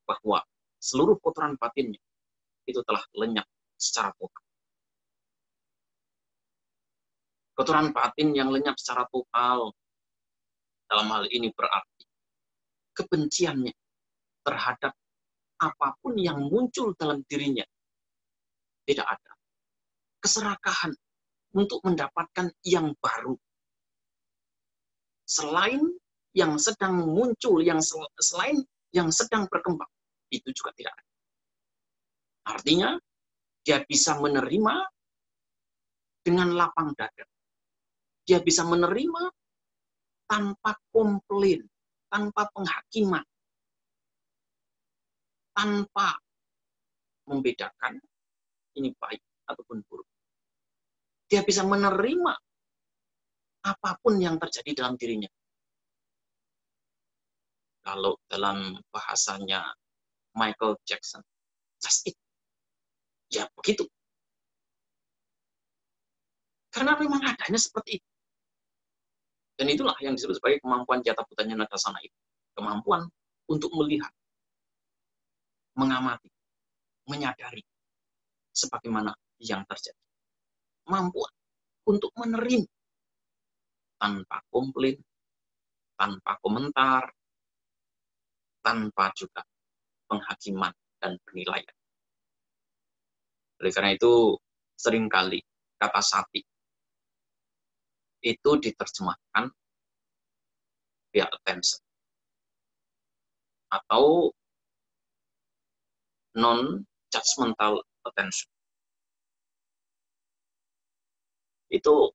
bahwa seluruh kotoran batinnya itu telah lenyap secara total. Kotoran batin yang lenyap secara total dalam hal ini berarti kebenciannya terhadap apapun yang muncul dalam dirinya tidak ada. Keserakahan untuk mendapatkan yang baru. Selain yang sedang muncul, selain yang sedang berkembang, itu juga tidak ada. Artinya, dia bisa menerima dengan lapang dada. Dia bisa menerima tanpa komplain, tanpa penghakiman, tanpa membedakan ini baik ataupun buruk. Dia bisa menerima apapun yang terjadi dalam dirinya. Kalau dalam bahasanya Michael Jackson, just it. Ya begitu. Karena memang adanya seperti itu. Dan itulah yang disebut sebagai kemampuan jata butanya nadasana itu. Kemampuan untuk melihat, mengamati, menyadari sebagaimana yang terjadi. Kemampuan untuk menerima tanpa komplain, tanpa komentar, tanpa juga penghakiman dan penilaian. Oleh karena itu, seringkali kata sati itu diterjemahkan via attention atau non-judgmental attention. Itu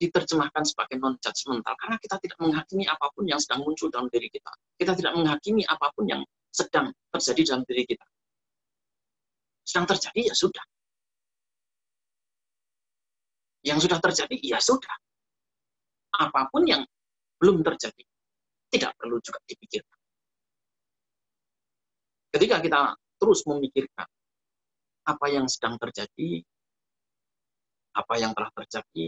diterjemahkan sebagai non-judgmental karena kita tidak menghakimi apapun yang sedang muncul dalam diri kita. Kita tidak menghakimi apapun yang sedang terjadi dalam diri kita. Sedang terjadi, ya sudah. Yang sudah terjadi, ya sudah. Apapun yang belum terjadi, tidak perlu juga dipikirkan. Ketika kita terus memikirkan apa yang sedang terjadi, apa yang telah terjadi,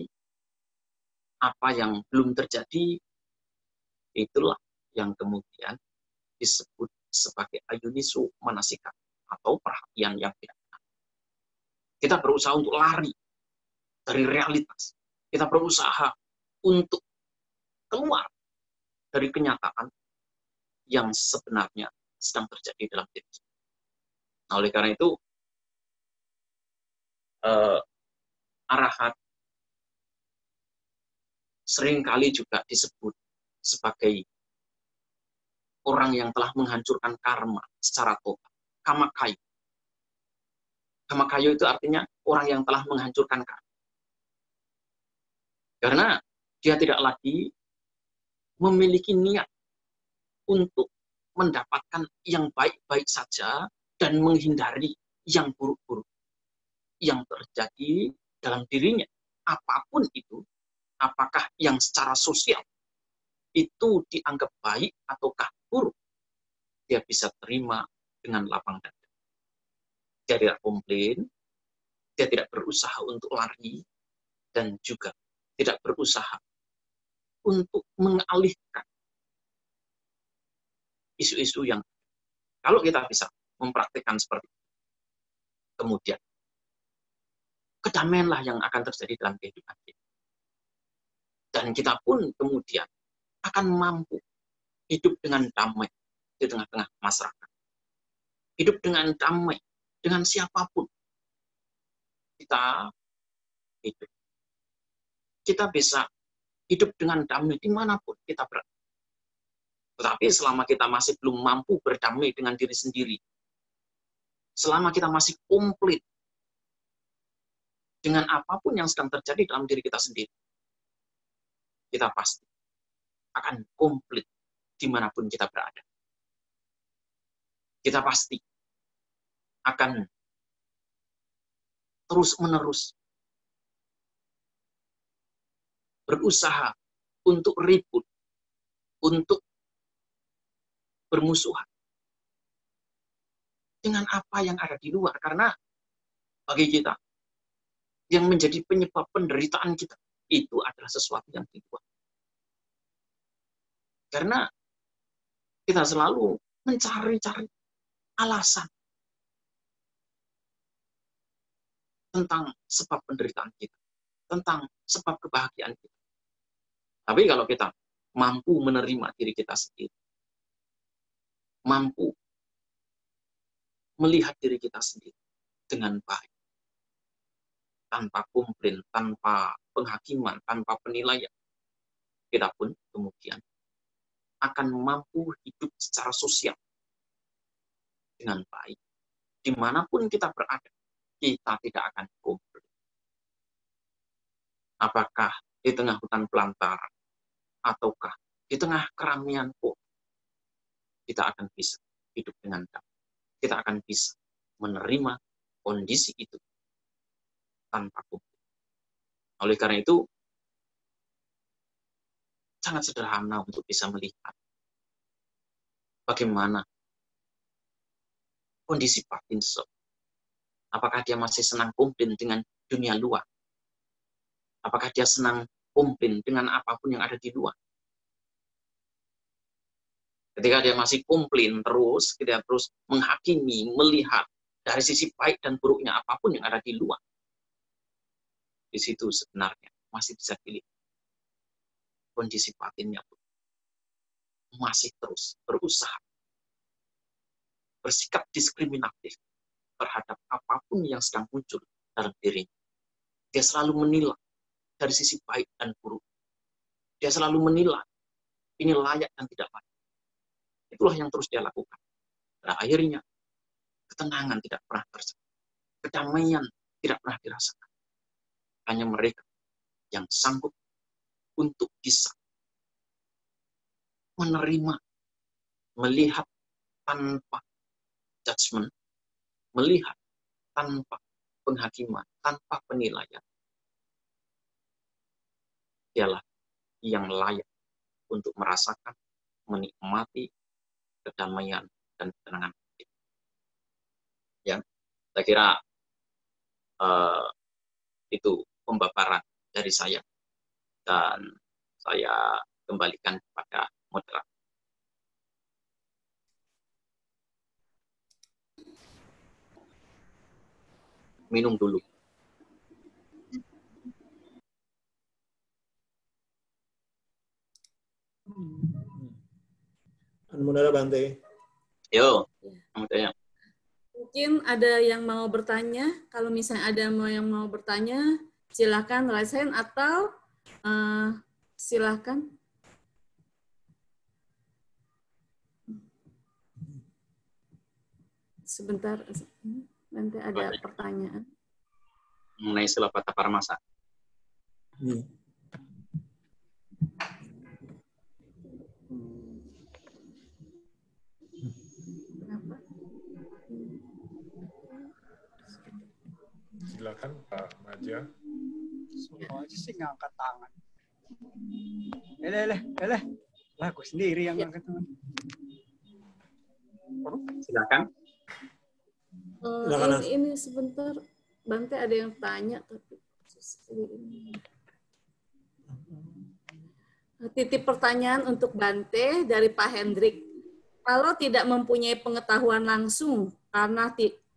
apa yang belum terjadi, itulah yang kemudian disebut sebagai ayunisu manasika atau perhatian yang tidak benar. Kita berusaha untuk lari dari realitas. Kita berusaha untuk keluar dari kenyataan yang sebenarnya sedang terjadi dalam diri kita. Nah, oleh karena itu, arahat seringkali juga disebut sebagai orang yang telah menghancurkan karma secara total. Kamakayo. Kamakayo itu artinya orang yang telah menghancurkan karma. Karena dia tidak lagi memiliki niat untuk mendapatkan yang baik-baik saja dan menghindari yang buruk-buruk yang terjadi dalam dirinya. Apapun itu, apakah yang secara sosial itu dianggap baik ataukah buruk, dia bisa terima dengan lapang dada. Dia tidak komplain, dia tidak berusaha untuk lari, dan juga tidak berusaha untuk mengalihkan isu-isu yang kalau kita bisa mempraktikkan seperti itu, kemudian kedamaianlah yang akan terjadi dalam kehidupan kita. Dan kita pun kemudian akan mampu hidup dengan damai di tengah-tengah masyarakat. Hidup dengan damai dengan siapapun kita hidup. kita bisa hidup dengan damai dimanapun kita berada. Tetapi selama kita masih belum mampu berdamai dengan diri sendiri, selama kita masih komplit dengan apapun yang sedang terjadi dalam diri kita sendiri, kita pasti akan komplit dimanapun kita berada. Kita pasti akan terus-menerus berusaha untuk ribut, untuk bermusuhan dengan apa yang ada di luar. Karena bagi kita, yang menjadi penyebab penderitaan kita, itu adalah sesuatu yang di luar. Karena kita selalu mencari-cari alasan tentang sebab penderitaan kita, tentang sebab kebahagiaan kita. Tapi kalau kita mampu menerima diri kita sendiri, mampu melihat diri kita sendiri dengan baik, tanpa komplain, tanpa penghakiman, tanpa penilaian, kita pun kemudian akan mampu hidup secara sosial dengan baik. Dimanapun kita berada, kita tidak akan komplain. Apakah di tengah hutan belantara, ataukah di tengah keramaian kota, kita akan bisa hidup dengan damai. Kita akan bisa menerima kondisi itu tanpa komplain. Oleh karena itu, sangat sederhana untuk bisa melihat bagaimana kondisi batin seseorang. Apakah dia masih senang komplain dengan dunia luar? Apakah dia senang komplain dengan apapun yang ada di luar? Ketika dia masih komplain terus, kita terus menghakimi, melihat dari sisi baik dan buruknya apapun yang ada di luar, di situ sebenarnya masih bisa dilihat kondisi batinnya pun masih terus berusaha bersikap diskriminatif terhadap apapun yang sedang muncul dalam dirinya. Dia selalu menilai dari sisi baik dan buruk. Dia selalu menilai ini layak dan tidak layak. Itulah yang terus dia lakukan. Pada akhirnya, ketenangan tidak pernah terjadi. Kedamaian tidak pernah dirasakan. Hanya mereka yang sanggup untuk bisa menerima, melihat tanpa judgment, melihat tanpa penghakiman, tanpa penilaian. Dialah yang layak untuk merasakan, menikmati kedamaian dan ketenangan. Ya, saya kira itu pembaparan dari saya, dan saya kembalikan kepada moderator. Minum dulu. Moderator Bante. Yo, ya. Mungkin ada yang mau bertanya. Kalau misalnya ada yang mau bertanya, silakan raise hand atau silakan. Sebentar, nanti ada pertanyaan. Mengenai Silapata Paramasa. Silakan Pak Maja. Semua sih ngangkat tangan. Lah, aku sendiri yang ngangkat tangan. Silakan. Ini sebentar, Bante ada yang tanya tapi titip pertanyaan untuk Bante dari Pak Hendrik. Kalau tidak mempunyai pengetahuan langsung karena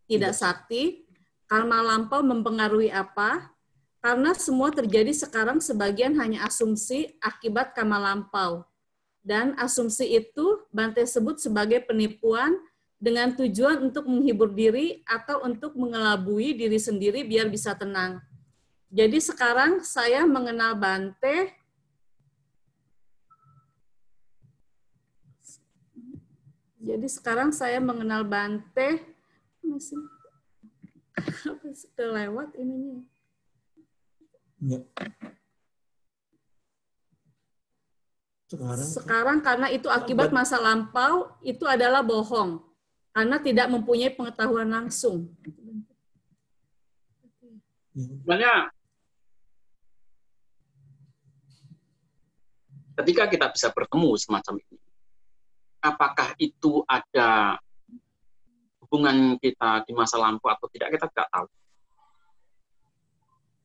tidak sakti, karma lampau mempengaruhi apa? Karena semua terjadi sekarang sebagian hanya asumsi akibat karma lampau. Dan asumsi itu Bante sebut sebagai penipuan dengan tujuan untuk menghibur diri atau untuk mengelabui diri sendiri biar bisa tenang. Jadi sekarang saya mengenal Bante. Jadi sekarang saya mengenal Bante. Masih kelewat ininya. Ya. Sekarang karena itu akibat masa lampau, itu adalah bohong. Karena tidak mempunyai pengetahuan langsung. Sebenarnya ketika kita bisa bertemu semacam ini, apakah itu ada hubungan kita di masa lampau atau tidak, kita tidak tahu.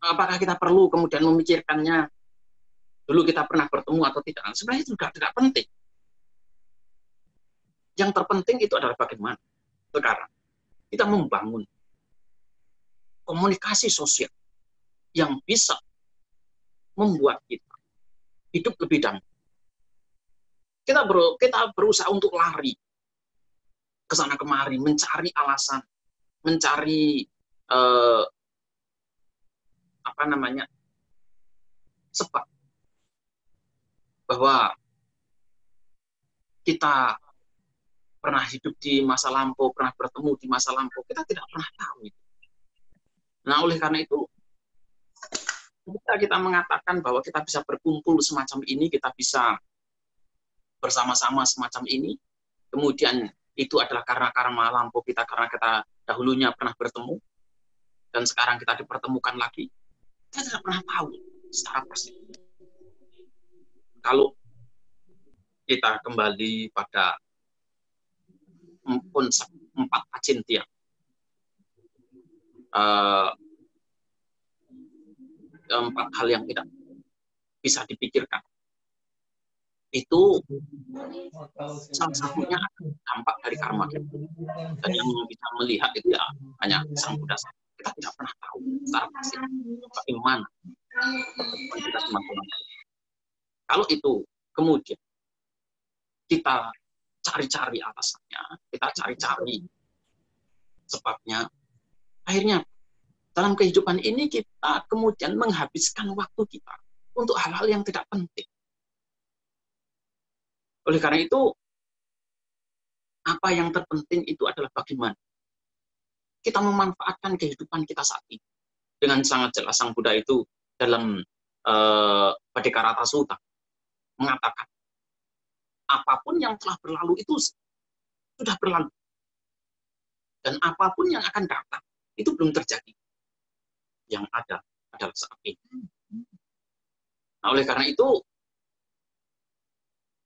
Apakah kita perlu kemudian memikirkannya dulu kita pernah bertemu atau tidak? Sebenarnya itu juga tidak penting. Yang terpenting itu adalah bagaimana sekarang kita membangun komunikasi sosial yang bisa membuat kita hidup lebih damai. Kita berusaha untuk lari ke sana kemari, mencari alasan, mencari sebab bahwa kita pernah hidup di masa lampau, pernah bertemu di masa lampau, kita tidak pernah tahu itu. Nah, oleh karena itu, ketika kita mengatakan bahwa kita bisa berkumpul semacam ini, kita bisa bersama-sama semacam ini, kemudian itu adalah karena karma lampau kita, karena kita dahulunya pernah bertemu, dan sekarang kita dipertemukan lagi, kita tidak pernah tahu secara pasti. Kalau kita kembali pada konsep 4 acintya, 4 hal yang tidak bisa dipikirkan, itu salah satunya dampak dari karma kita. Dan yang bisa melihat itu ya hanya Sang Buddha. Kita tidak pernah tahu secara pasti bagaimana kita semakin. Kalau itu kemudian kita cari-cari alasannya, kita cari-cari sebabnya, akhirnya dalam kehidupan ini kita kemudian menghabiskan waktu kita untuk hal-hal yang tidak penting. Oleh karena itu, apa yang terpenting itu adalah bagaimana kita memanfaatkan kehidupan kita saat ini. Dengan sangat jelas Sang Buddha itu dalam Bhaddekarata Sutta mengatakan, apapun yang telah berlalu itu sudah berlalu. Dan apapun yang akan datang itu belum terjadi. Yang ada adalah saat ini. Nah, oleh karena itu,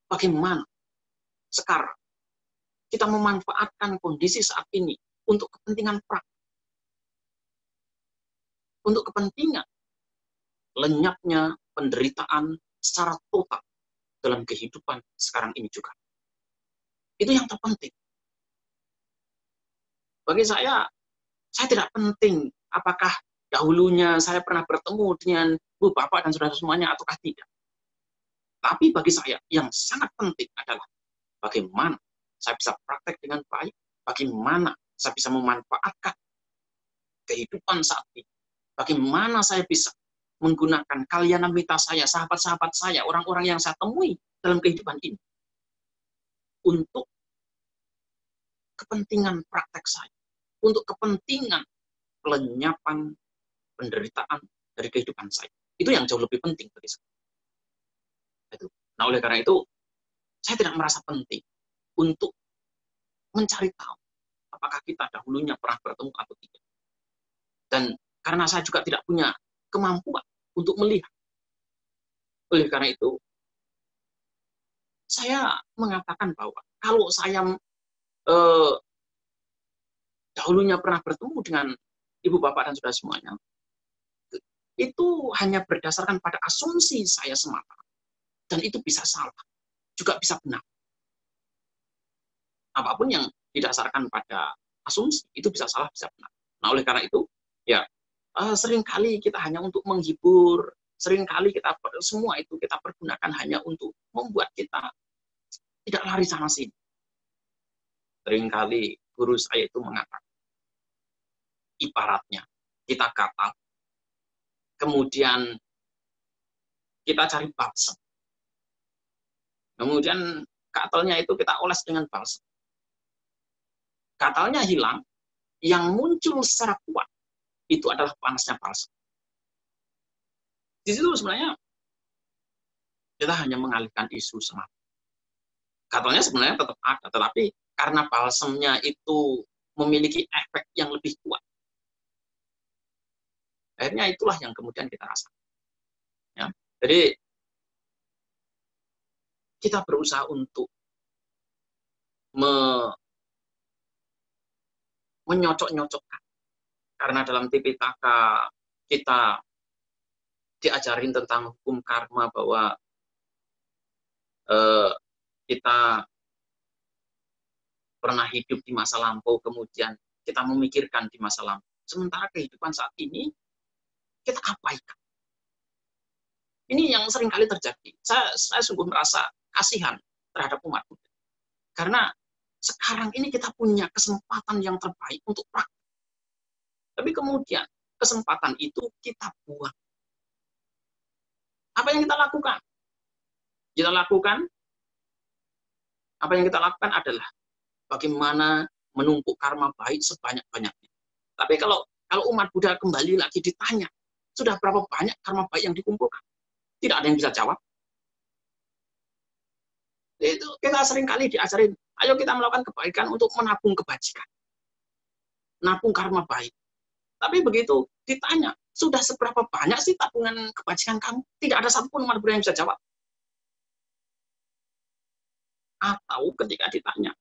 bagaimana sekarang kita memanfaatkan kondisi saat ini untuk kepentingan praktik, untuk kepentingan lenyapnya penderitaan secara total dalam kehidupan sekarang ini juga. Itu yang terpenting. Bagi saya tidak penting apakah dahulunya saya pernah bertemu dengan ibu, bapak, dan saudara semuanya ataukah tidak. Tapi bagi saya yang sangat penting adalah bagaimana saya bisa praktek dengan baik, bagaimana saya bisa memanfaatkan kehidupan saat ini, bagaimana saya bisa menggunakan kalyana mita saya, sahabat-sahabat saya, orang-orang yang saya temui dalam kehidupan ini untuk kepentingan praktek saya, untuk kepentingan pelenyapan penderitaan dari kehidupan saya. Itu yang jauh lebih penting bagi saya. Nah, oleh karena itu, saya tidak merasa penting untuk mencari tahu apakah kita dahulunya pernah bertemu atau tidak. Dan karena saya juga tidak punya kemampuan untuk melihat. Oleh karena itu, saya mengatakan bahwa kalau saya dahulunya pernah bertemu dengan ibu, bapak, dan saudara semuanya, itu hanya berdasarkan pada asumsi saya semata. Dan itu bisa salah, juga bisa benar. Apapun yang didasarkan pada asumsi, itu bisa salah, bisa benar. Nah, oleh karena itu, ya, seringkali kita hanya untuk menghibur, seringkali kita semua itu kita pergunakan hanya untuk membuat kita tidak lari sana sini. Seringkali guru saya itu mengatakan, ibaratnya kita gatal kemudian kita cari balsam. Kemudian gatalnya itu kita oles dengan balsam. Gatalnya hilang, yang muncul secara kuat itu adalah panasnya balsam. Di situ sebenarnya kita hanya mengalihkan isu semata. Gatalnya sebenarnya tetap ada, tetapi karena balsamnya itu memiliki efek yang lebih kuat, akhirnya itulah yang kemudian kita rasakan. Ya. Jadi kita berusaha untuk menyocok-nyocokkan. Karena dalam Tipitaka kita diajarin tentang hukum karma bahwa kita pernah hidup di masa lampau, kemudian kita memikirkan di masa lampau. Sementara kehidupan saat ini kita abaikan. Ini yang sering kali terjadi. Saya sungguh merasa kasihan terhadap umat Buddha. Karena sekarang ini kita punya kesempatan yang terbaik untuk praktik. Tapi kemudian kesempatan itu kita buang. Apa yang kita lakukan? Apa yang kita lakukan adalah bagaimana menumpuk karma baik sebanyak-banyaknya. Tapi kalau umat Buddha kembali lagi ditanya, sudah berapa banyak karma baik yang dikumpulkan? Tidak ada yang bisa jawab. Itu kita sering kali diajarin, ayo kita melakukan kebaikan untuk menabung kebajikan. Nabung karma baik. Tapi begitu ditanya, sudah seberapa banyak sih tabungan kebajikan kamu? Tidak ada satupun umat Buddha yang bisa jawab. Atau ketika ditanya,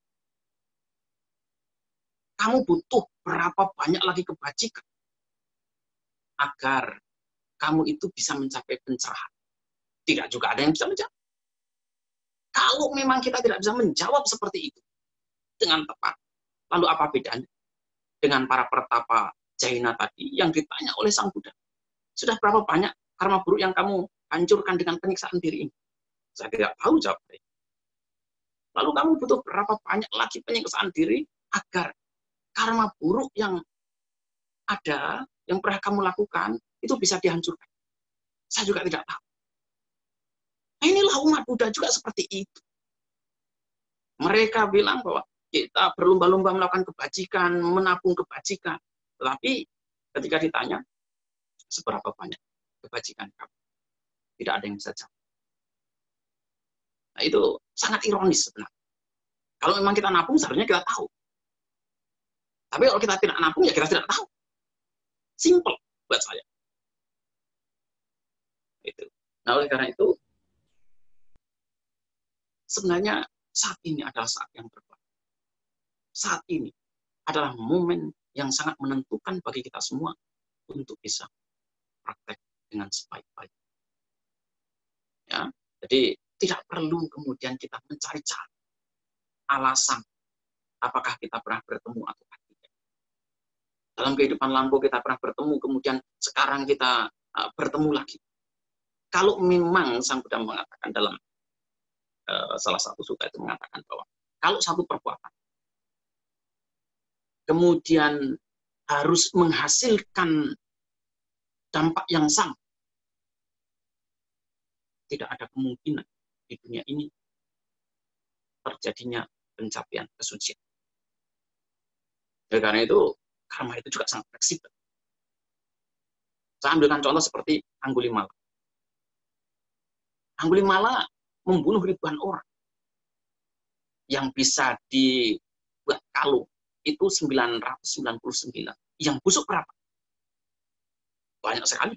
kamu butuh berapa banyak lagi kebajikan agar kamu itu bisa mencapai pencerahan? Tidak juga ada yang bisa menjawab. Kalau memang kita tidak bisa menjawab seperti itu dengan tepat, lalu apa bedanya dengan para pertapa Jaina tadi yang ditanya oleh Sang Buddha? Sudah berapa banyak karma buruk yang kamu hancurkan dengan penyiksaan diri ini? Saya tidak tahu jawabnya. Lalu kamu butuh berapa banyak lagi penyiksaan diri agar karma buruk yang ada, yang pernah kamu lakukan, itu bisa dihancurkan? Saya juga tidak tahu. Nah, inilah umat Buddha juga seperti itu. Mereka bilang bahwa kita berlomba-lomba melakukan kebajikan, menabung kebajikan. Tetapi ketika ditanya, seberapa banyak kebajikan kamu? Tidak ada yang bisa jawab. Nah, itu sangat ironis sebenarnya. Kalau memang kita nabung, seharusnya kita tahu. Tapi kalau kita tidak nabung, ya kita tidak tahu. Simple buat saya. Itu. Nah, oleh karena itu, sebenarnya saat ini adalah saat yang terbaik. Saat ini adalah momen yang sangat menentukan bagi kita semua untuk bisa praktek dengan sebaik-baik. Ya, jadi tidak perlu kemudian kita mencari-cari alasan apakah kita pernah bertemu atau tidak. Dalam kehidupan lampau kita pernah bertemu, kemudian sekarang kita bertemu lagi. Kalau memang Sang Buddha mengatakan dalam salah satu sutta itu mengatakan bahwa kalau satu perbuatan kemudian harus menghasilkan dampak yang sama, tidak ada kemungkinan di dunia ini terjadinya pencapaian kesucian. Karena itu, karma itu juga sangat fleksibel. Saya ambilkan contoh seperti Anggulimala. Anggulimala membunuh ribuan orang. Yang bisa dibuat kalung itu 999. Yang busuk berapa? Banyak sekali.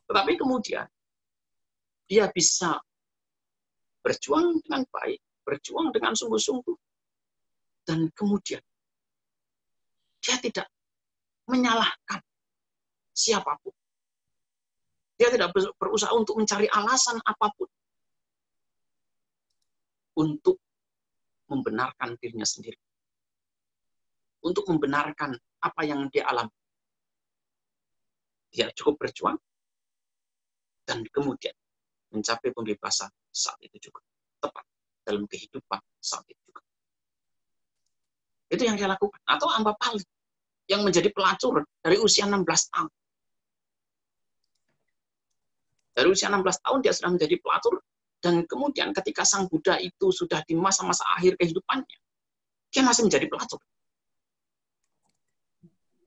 Tetapi kemudian dia bisa berjuang dengan baik, berjuang dengan sungguh-sungguh. Dan kemudian dia tidak menyalahkan siapapun. Dia tidak berusaha untuk mencari alasan apapun untuk membenarkan dirinya sendiri. Untuk membenarkan apa yang dia alami. Dia cukup berjuang dan kemudian mencapai pembebasan saat itu juga. Tepat dalam kehidupan saat itu juga. Itu yang dia lakukan. Atau Ambapali yang menjadi pelacur dari usia 16 tahun. Dari usia 16 tahun dia sudah menjadi pelacur, dan kemudian ketika Sang Buddha itu sudah di masa-masa akhir kehidupannya, dia masih menjadi pelacur.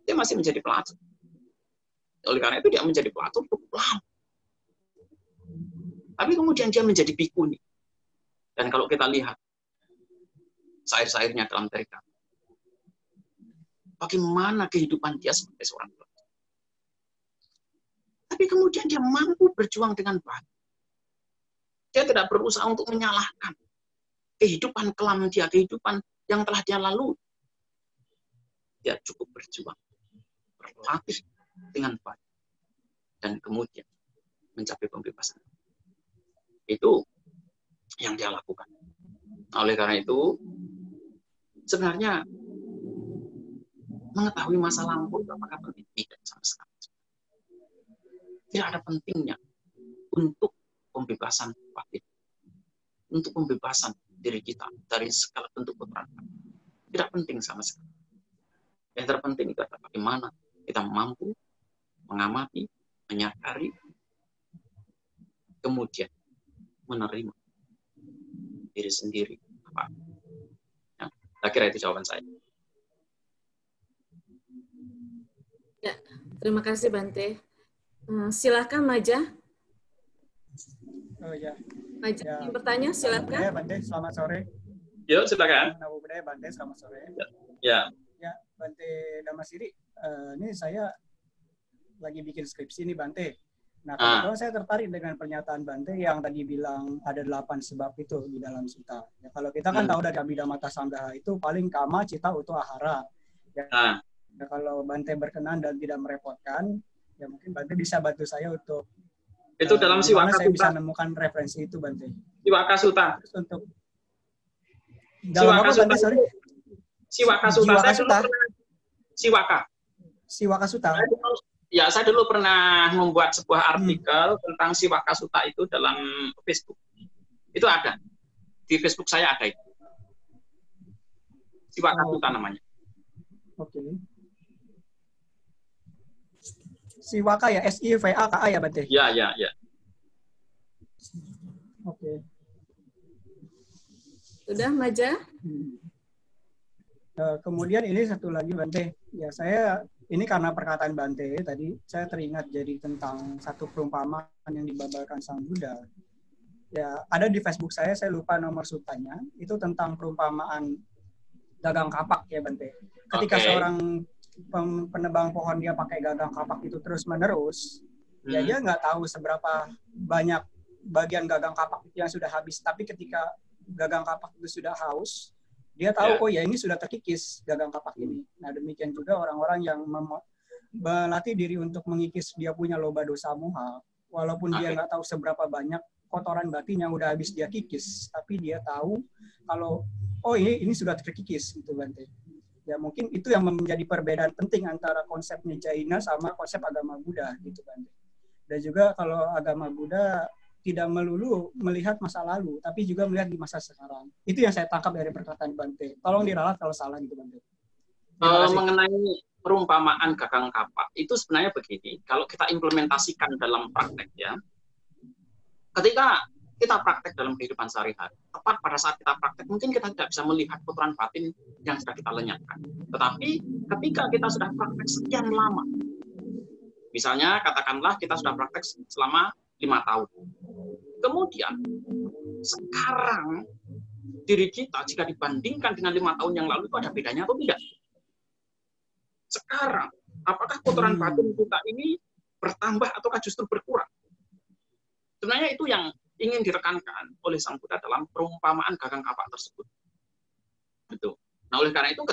Dia masih menjadi pelacur. Oleh karena itu dia menjadi pelacur cukup lama. Tapi kemudian dia menjadi bhikkhuni. Dan kalau kita lihat syair-syairnya dalam Tarikat, bagaimana kehidupan dia sebagai seorang pelacur. Tapi kemudian dia mampu berjuang dengan baik. Dia tidak berusaha untuk menyalahkan kehidupan kelam dia, kehidupan yang telah dia lalui. Dia cukup berjuang, berlatih dengan baik, dan kemudian mencapai pembebasan. Itu yang dia lakukan. Oleh karena itu, sebenarnya mengetahui masa lampau itu apakah penting? Tidak sama sekali. Tidak ada pentingnya untuk pembebasan batin, untuk pembebasan diri kita dari segala bentuk kotoran. Tidak penting sama sekali. Yang terpenting itu adalah bagaimana kita mampu mengamati, menyadari, kemudian menerima diri sendiri. Ya, saya kira itu jawaban saya. Ya, terima kasih Bante. Silakan Maja. Oh ya. Maja Ya. yang bertanya, silakan. Ya, Bante, selamat sore. Yuk, silakan. Namo Buddhaya, Bante, selamat sore. Ya. Ya, Bante Damasiri, ini saya lagi bikin skripsi nih Bante. Nah, kebetulan saya tertarik dengan pernyataan Bante yang tadi bilang ada 8 sebab itu di dalam sutta. Ya, kalau kita kan tahu dari Abhidhamma Sanggaha itu paling kama, cita, utu, ahara. Ya, ya, kalau Bante berkenan dan tidak merepotkan, ya mungkin Bante bisa bantu saya untuk itu dalam Siwaka saya Sutta. bisa menemukan referensi itu Bante. Siwaka Sutta. Terus untuk dalam apa Bante, sorry? Siwaka Sutta. Jiwaka Saya dulu Sutta. pernah Siwaka. Siwaka Sutta. Saya dulu pernah membuat sebuah artikel tentang Siwaka Sutta itu dalam Facebook. Itu ada. Di Facebook saya ada itu. Siwaka Sutta namanya. Oke. Siwaka ya, SIVAKA ya Bante? Ya. Oke. Sudah Maja? Kemudian ini satu lagi Bante. Ya saya, ini karena perkataan Bante tadi, saya teringat jadi tentang satu perumpamaan yang dibabarkan Sang Buddha. Ya, ada di Facebook saya lupa nomor sutanya, itu tentang perumpamaan gagang kapak ya Bante. Ketika seorang penebang pohon dia pakai gagang kapak itu terus-menerus, ya dia nggak tahu seberapa banyak bagian gagang kapak itu yang sudah habis. Tapi ketika gagang kapak itu sudah haus, dia tahu, oh ya ini sudah terkikis gagang kapak ini. Nah demikian juga orang-orang yang melatih diri untuk mengikis dia punya loba dosa moha, walaupun dia nggak tahu seberapa banyak kotoran batin yang udah habis dia kikis, tapi dia tahu kalau oh ini sudah terkikis gitu Bante. Ya mungkin itu yang menjadi perbedaan penting antara konsepnya Jaina sama konsep agama Buddha gitu kan. Dan juga kalau agama Buddha tidak melulu melihat masa lalu, tapi juga melihat di masa sekarang. Itu yang saya tangkap dari perkataan Bante. Tolong diralat kalau salah gitu Bante. Mengenai perumpamaan gagang kapak, itu sebenarnya begini, kalau kita implementasikan dalam praktek ya, ketika kita praktek dalam kehidupan sehari-hari, tepat pada saat kita praktek, mungkin kita tidak bisa melihat kotoran batin yang sudah kita lenyapkan. Tetapi ketika kita sudah praktek sekian lama, misalnya katakanlah kita sudah praktek selama 5 tahun. Kemudian, sekarang diri kita jika dibandingkan dengan 5 tahun yang lalu itu ada bedanya atau tidak? Sekarang, apakah kotoran batin kita ini bertambah ataukah justru berkurang? Sebenarnya itu yang ingin direkankan oleh Sang Buddha dalam perumpamaan gagang kapak tersebut. Itu. Nah, oleh karena itu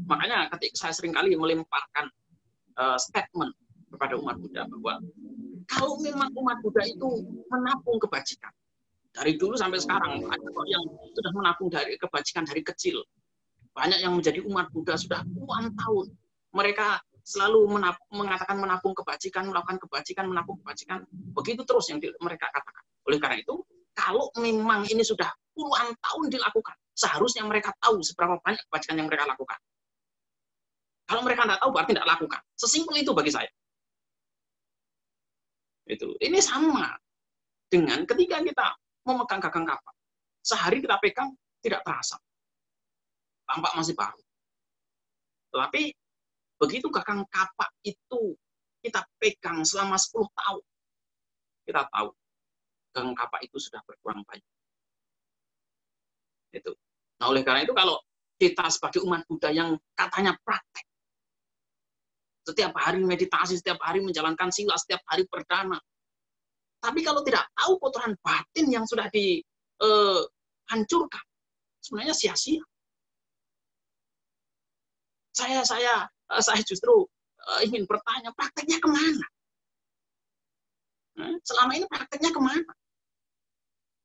makanya ketika saya seringkali melemparkan statement kepada umat Buddha bahwa kalau memang umat Buddha itu menabung kebajikan dari dulu sampai sekarang, banyak yang sudah menabung dari kebajikan dari kecil, banyak yang menjadi umat Buddha sudah puluhan tahun, mereka selalu mengatakan menabung kebajikan, melakukan kebajikan, menabung kebajikan, begitu terus yang mereka katakan. Oleh karena itu, kalau memang ini sudah puluhan tahun dilakukan, seharusnya mereka tahu seberapa banyak kebajikan yang mereka lakukan. Kalau mereka tidak tahu, berarti tidak lakukan. Sesimpel itu bagi saya. Itu. Ini sama. dengan ketika kita memegang gagang kapak. Sehari kita pegang, tidak terasa. Tampak masih baru. Tetapi begitu gagang kapak itu kita pegang selama 10 tahun, kita tahu gagang kapak itu sudah berkurang banyak. Itu. Nah, oleh karena itu kalau kita sebagai umat Buddha yang katanya praktek, setiap hari meditasi, setiap hari menjalankan sila, setiap hari berdana, tapi kalau tidak tahu kotoran batin yang sudah dihancurkan, sebenarnya sia-sia. Saya justru ingin bertanya, prakteknya kemana? Selama ini prakteknya kemana?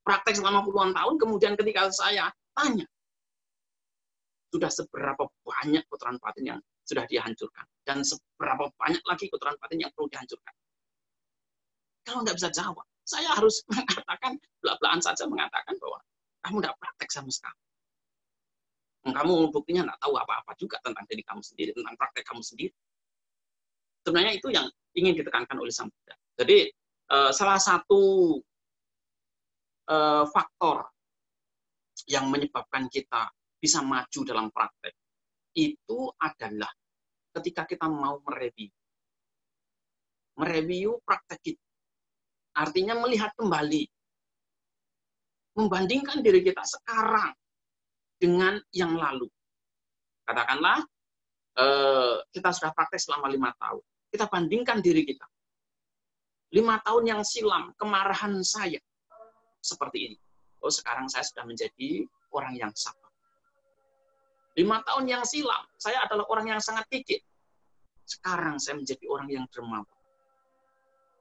Praktek selama puluhan tahun, kemudian ketika saya tanya, sudah seberapa banyak kotoran batin yang sudah dihancurkan? Dan seberapa banyak lagi kotoran batin yang perlu dihancurkan? Kalau nggak bisa jawab, saya harus mengatakan, belak-belakan saja mengatakan bahwa kamu nggak praktek sama sekali. Kamu buktinya nggak tahu apa-apa juga tentang diri kamu sendiri, tentang praktek kamu sendiri. Sebenarnya itu yang ingin ditekankan oleh Sang Buddha. Jadi salah satu faktor yang menyebabkan kita bisa maju dalam praktek itu adalah ketika kita mau mereview praktek kita. Artinya melihat kembali, membandingkan diri kita sekarang dengan yang lalu. Katakanlah kita sudah praktek selama 5 tahun. Kita bandingkan diri kita. 5 tahun yang silam, kemarahan saya seperti ini. Oh, sekarang saya sudah menjadi orang yang sabar. 5 tahun yang silam, saya adalah orang yang sangat gigih. Sekarang saya menjadi orang yang dermawan.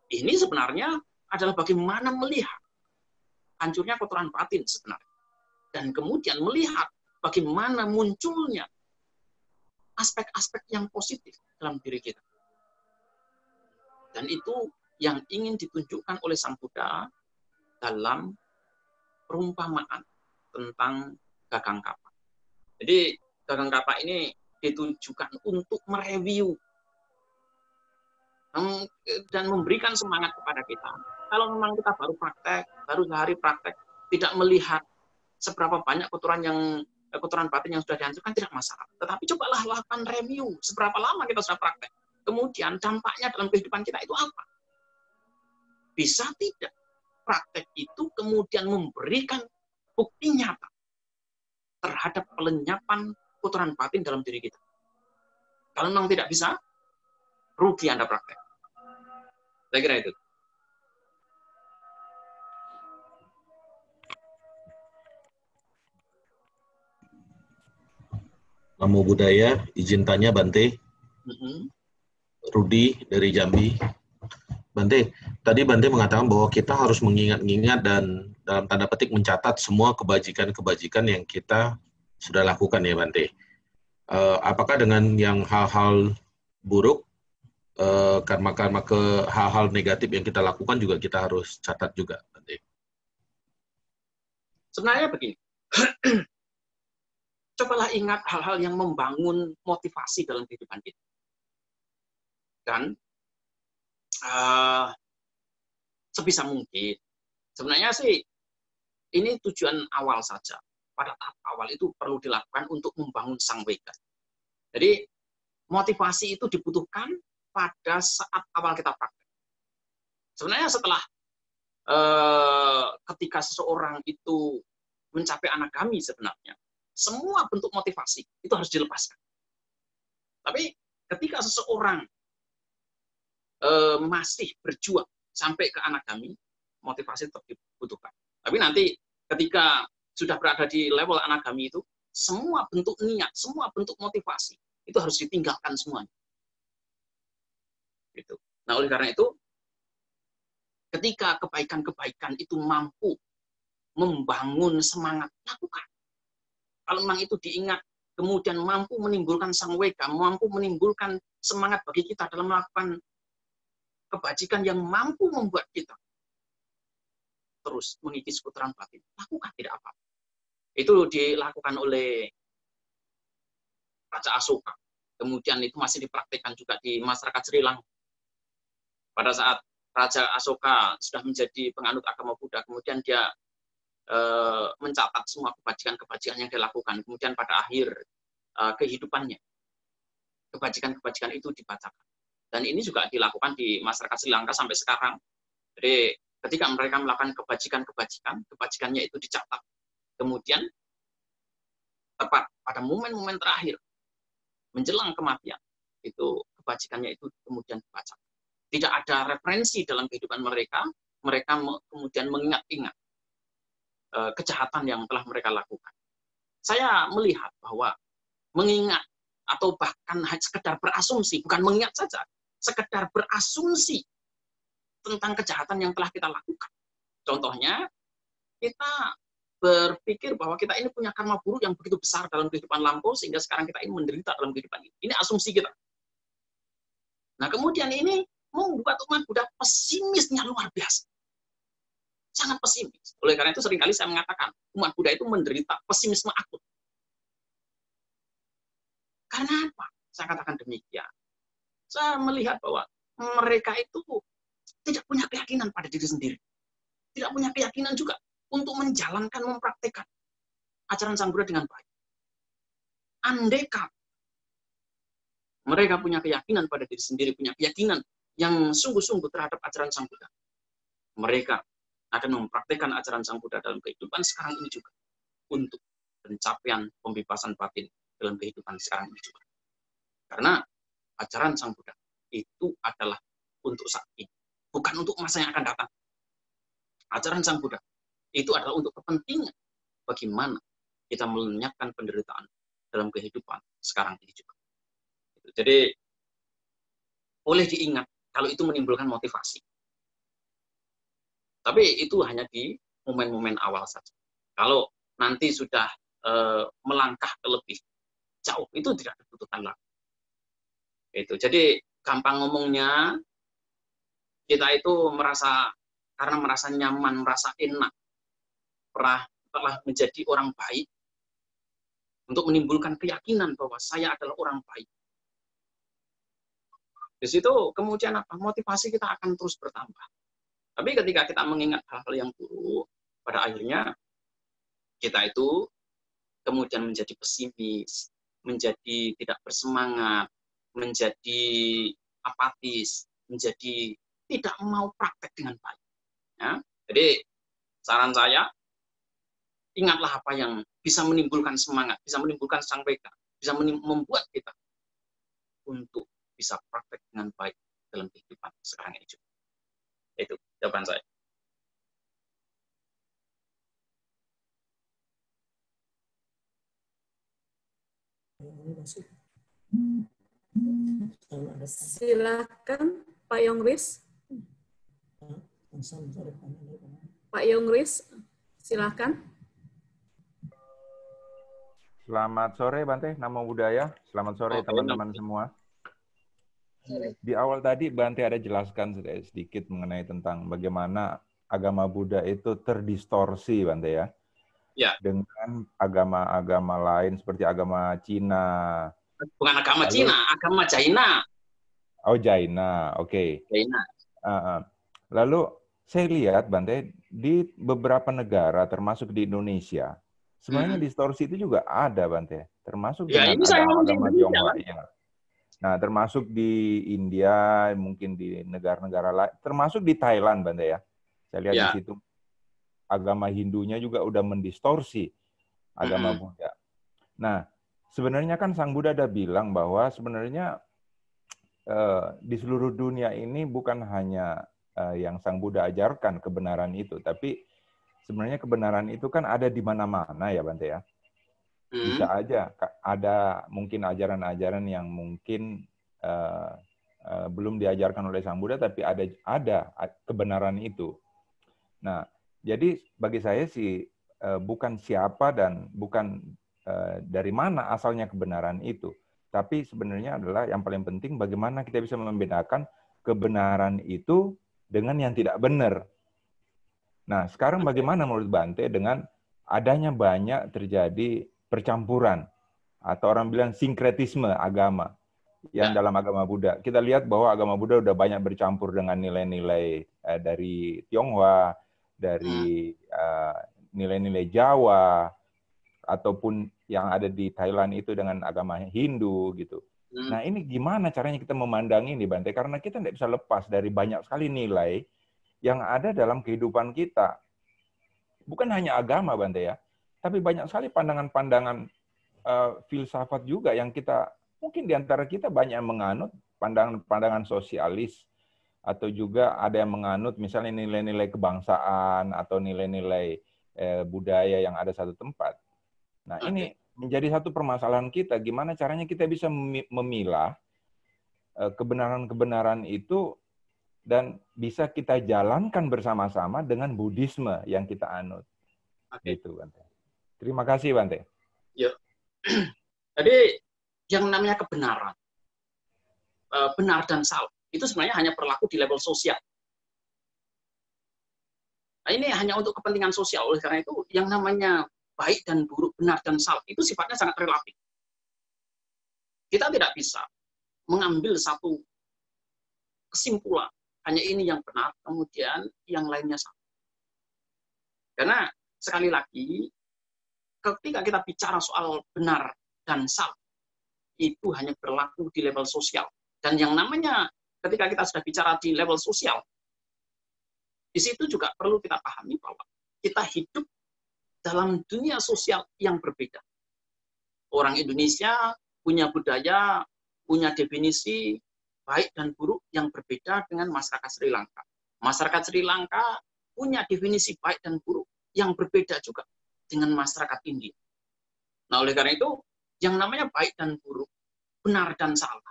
Ini sebenarnya adalah bagaimana melihat hancurnya kotoran batin sebenarnya. Dan kemudian melihat bagaimana munculnya aspek-aspek yang positif dalam diri kita. Dan itu yang ingin ditunjukkan oleh Sang Buddha dalam perumpamaan tentang gagang kapak. Jadi gagang kapak ini ditujukan untuk mereview dan memberikan semangat kepada kita. Kalau memang kita baru sehari praktek, tidak melihat seberapa banyak kotoran batin yang sudah dihancurkan, tidak masalah. Tetapi cobalah lakukan review, seberapa lama kita sudah praktek. Kemudian dampaknya dalam kehidupan kita itu apa? Bisa tidak praktek itu kemudian memberikan bukti nyata terhadap pelenyapan kotoran batin dalam diri kita. Kalau memang tidak bisa, rugi Anda praktek. Saya kira itu. Namo Buddhaya, izin tanya Bante. Rudi dari Jambi. Bante, tadi Bante mengatakan bahwa kita harus mengingat-ingat dan dalam tanda petik mencatat semua kebajikan-kebajikan yang kita sudah lakukan ya Bante. Apakah dengan yang hal-hal buruk, karma-karma ke hal-hal negatif yang kita lakukan juga kita harus catat juga Bante? Sebenarnya begini. Cobalah ingat hal-hal yang membangun motivasi dalam kehidupan kita. Dan sebisa mungkin, sebenarnya sih ini tujuan awal saja. Pada tahap awal itu perlu dilakukan untuk membangun sangwega. Jadi motivasi itu dibutuhkan pada saat awal kita praktek. Sebenarnya setelah ketika seseorang itu mencapai anagami sebenarnya, semua bentuk motivasi itu harus dilepaskan. Tapi ketika seseorang masih berjuang sampai ke anagami, motivasi tetap dibutuhkan. Tapi nanti ketika sudah berada di level anagami itu, semua bentuk niat, semua bentuk motivasi itu harus ditinggalkan semuanya. Gitu. Nah, oleh karena itu, ketika kebaikan-kebaikan itu mampu membangun semangat, lakukan. Kalau memang itu diingat, kemudian mampu menimbulkan sangwega, mampu menimbulkan semangat bagi kita dalam melakukan kebajikan yang mampu membuat kita terus mengikis kotoran batin, lakukan, tidak apa-apa. Itu dilakukan oleh Raja Asoka. Kemudian itu masih dipraktikkan juga di masyarakat Sri Lanka. Pada saat Raja Asoka sudah menjadi penganut agama Buddha, kemudian dia mencatat semua kebajikan-kebajikan yang dia lakukan, kemudian pada akhir kehidupannya kebajikan-kebajikan itu dibacakan. Dan ini juga dilakukan di masyarakat Sri Lanka sampai sekarang. Jadi ketika mereka melakukan kebajikan-kebajikan, kebajikannya itu dicatat. Kemudian tepat pada momen-momen terakhir menjelang kematian, itu kebajikannya itu kemudian dibacakan. Tidak ada referensi dalam kehidupan mereka, mereka kemudian mengingat-ingat kejahatan yang telah mereka lakukan. Saya melihat bahwa mengingat atau bahkan sekedar berasumsi, bukan mengingat saja, sekedar berasumsi tentang kejahatan yang telah kita lakukan. Contohnya, kita berpikir bahwa kita ini punya karma buruk yang begitu besar dalam kehidupan lampau, sehingga sekarang kita ini menderita dalam kehidupan ini. Ini asumsi kita. Nah, kemudian ini membuat umat Buddha pesimisnya luar biasa. Sangat pesimis. Oleh karena itu seringkali saya mengatakan, umat Buddha itu menderita pesimisme akut. Karena apa? Saya katakan demikian. Saya melihat bahwa mereka itu tidak punya keyakinan pada diri sendiri. Tidak punya keyakinan juga untuk menjalankan, mempraktekkan ajaran Sang Buddha dengan baik. Andaikan mereka punya keyakinan pada diri sendiri, punya keyakinan yang sungguh-sungguh terhadap ajaran Sang Buddha, mereka akan mempraktekkan ajaran Sang Buddha dalam kehidupan sekarang ini juga, untuk pencapaian pembebasan batin dalam kehidupan sekarang ini juga. Karena ajaran Sang Buddha itu adalah untuk saat ini, bukan untuk masa yang akan datang. Ajaran Sang Buddha itu adalah untuk kepentingan bagaimana kita melenyapkan penderitaan dalam kehidupan sekarang ini juga. Jadi boleh diingat kalau itu menimbulkan motivasi. Tapi itu hanya di momen-momen awal saja. Kalau nanti sudah melangkah ke lebih jauh, itu tidak dibutuhkan lagi. Itu. Jadi gampang ngomongnya, kita itu karena merasa nyaman, merasa enak, telah menjadi orang baik, untuk menimbulkan keyakinan bahwa saya adalah orang baik. Di situ kemudian apa? Motivasi kita akan terus bertambah. Tapi ketika kita mengingat hal-hal yang buruk, pada akhirnya kita itu kemudian menjadi pesimis, menjadi tidak bersemangat, menjadi apatis, menjadi tidak mau praktek dengan baik. Ya? Jadi saran saya, ingatlah apa yang bisa menimbulkan semangat, bisa menimbulkan sangweka, bisa membuat kita untuk bisa praktek dengan baik dalam kehidupan sekarang ini juga. Itu jawaban saya. Silakan Pak Yongris. Pak Yongris, silakan. Selamat sore Bante, Namo Buddhaya. Selamat sore teman-teman semua. Di awal tadi Bante ada jelaskan sedikit mengenai tentang bagaimana agama Buddha itu terdistorsi, Bante ya. Ya. Dengan agama-agama lain seperti agama Cina. Bukan agama Cina, agama Jaina. Oh, Jaina, oke. Jaina. Lalu saya lihat, Bante, di beberapa negara, termasuk di Indonesia, sebenarnya distorsi itu juga ada, Bante. Termasuk dengan agama Tionghoa. Ya. Nah, termasuk di India, mungkin di negara-negara lain, termasuk di Thailand, Bante ya. Saya lihat di situ agama Hindunya juga udah mendistorsi agama Buddha. Nah, sebenarnya kan Sang Buddha ada bilang bahwa sebenarnya di seluruh dunia ini bukan hanya yang Sang Buddha ajarkan kebenaran itu, tapi sebenarnya kebenaran itu kan ada di mana-mana ya, Bante ya. Bisa aja ada mungkin ajaran-ajaran yang mungkin belum diajarkan oleh Sang Buddha, tapi ada kebenaran itu. Nah, jadi bagi saya sih bukan siapa dan bukan dari mana asalnya kebenaran itu, tapi sebenarnya adalah yang paling penting bagaimana kita bisa membedakan kebenaran itu dengan yang tidak benar. Nah, sekarang bagaimana menurut Bante dengan adanya banyak terjadi percampuran atau orang bilang sinkretisme agama yang dalam agama Buddha. Kita lihat bahwa agama Buddha udah banyak bercampur dengan nilai-nilai dari Tionghoa, dari nilai-nilai Jawa, ataupun yang ada di Thailand itu dengan agama Hindu gitu. Nah ini gimana caranya kita memandang ini, Bante? Karena kita tidak bisa lepas dari banyak sekali nilai yang ada dalam kehidupan kita. Bukan hanya agama, Bante ya, tapi banyak sekali pandangan-pandangan filsafat juga yang kita, mungkin di antara kita banyak yang menganut pandangan-pandangan sosialis, atau juga ada yang menganut misalnya nilai-nilai kebangsaan atau nilai-nilai budaya yang ada satu tempat. Nah, ini menjadi satu permasalahan kita, gimana caranya kita bisa memilah kebenaran-kebenaran itu dan bisa kita jalankan bersama-sama dengan Buddhisme yang kita anut. Gitu, Bante. Terima kasih, Bante. Ya. Jadi yang namanya kebenaran, benar dan salah, itu sebenarnya hanya berlaku di level sosial. Nah, ini hanya untuk kepentingan sosial. Oleh karena itu, yang namanya baik dan buruk, benar dan salah, itu sifatnya sangat relatif. Kita tidak bisa mengambil satu kesimpulan, hanya ini yang benar, kemudian yang lainnya salah. Karena sekali lagi, ketika kita bicara soal benar dan salah, itu hanya berlaku di level sosial. Dan yang namanya ketika kita sudah bicara di level sosial, di situ juga perlu kita pahami bahwa kita hidup dalam dunia sosial yang berbeda. Orang Indonesia punya budaya, punya definisi baik dan buruk yang berbeda dengan masyarakat Sri Lanka. Masyarakat Sri Lanka punya definisi baik dan buruk yang berbeda juga dengan masyarakat India. Nah, oleh karena itu, yang namanya baik dan buruk, benar dan salah,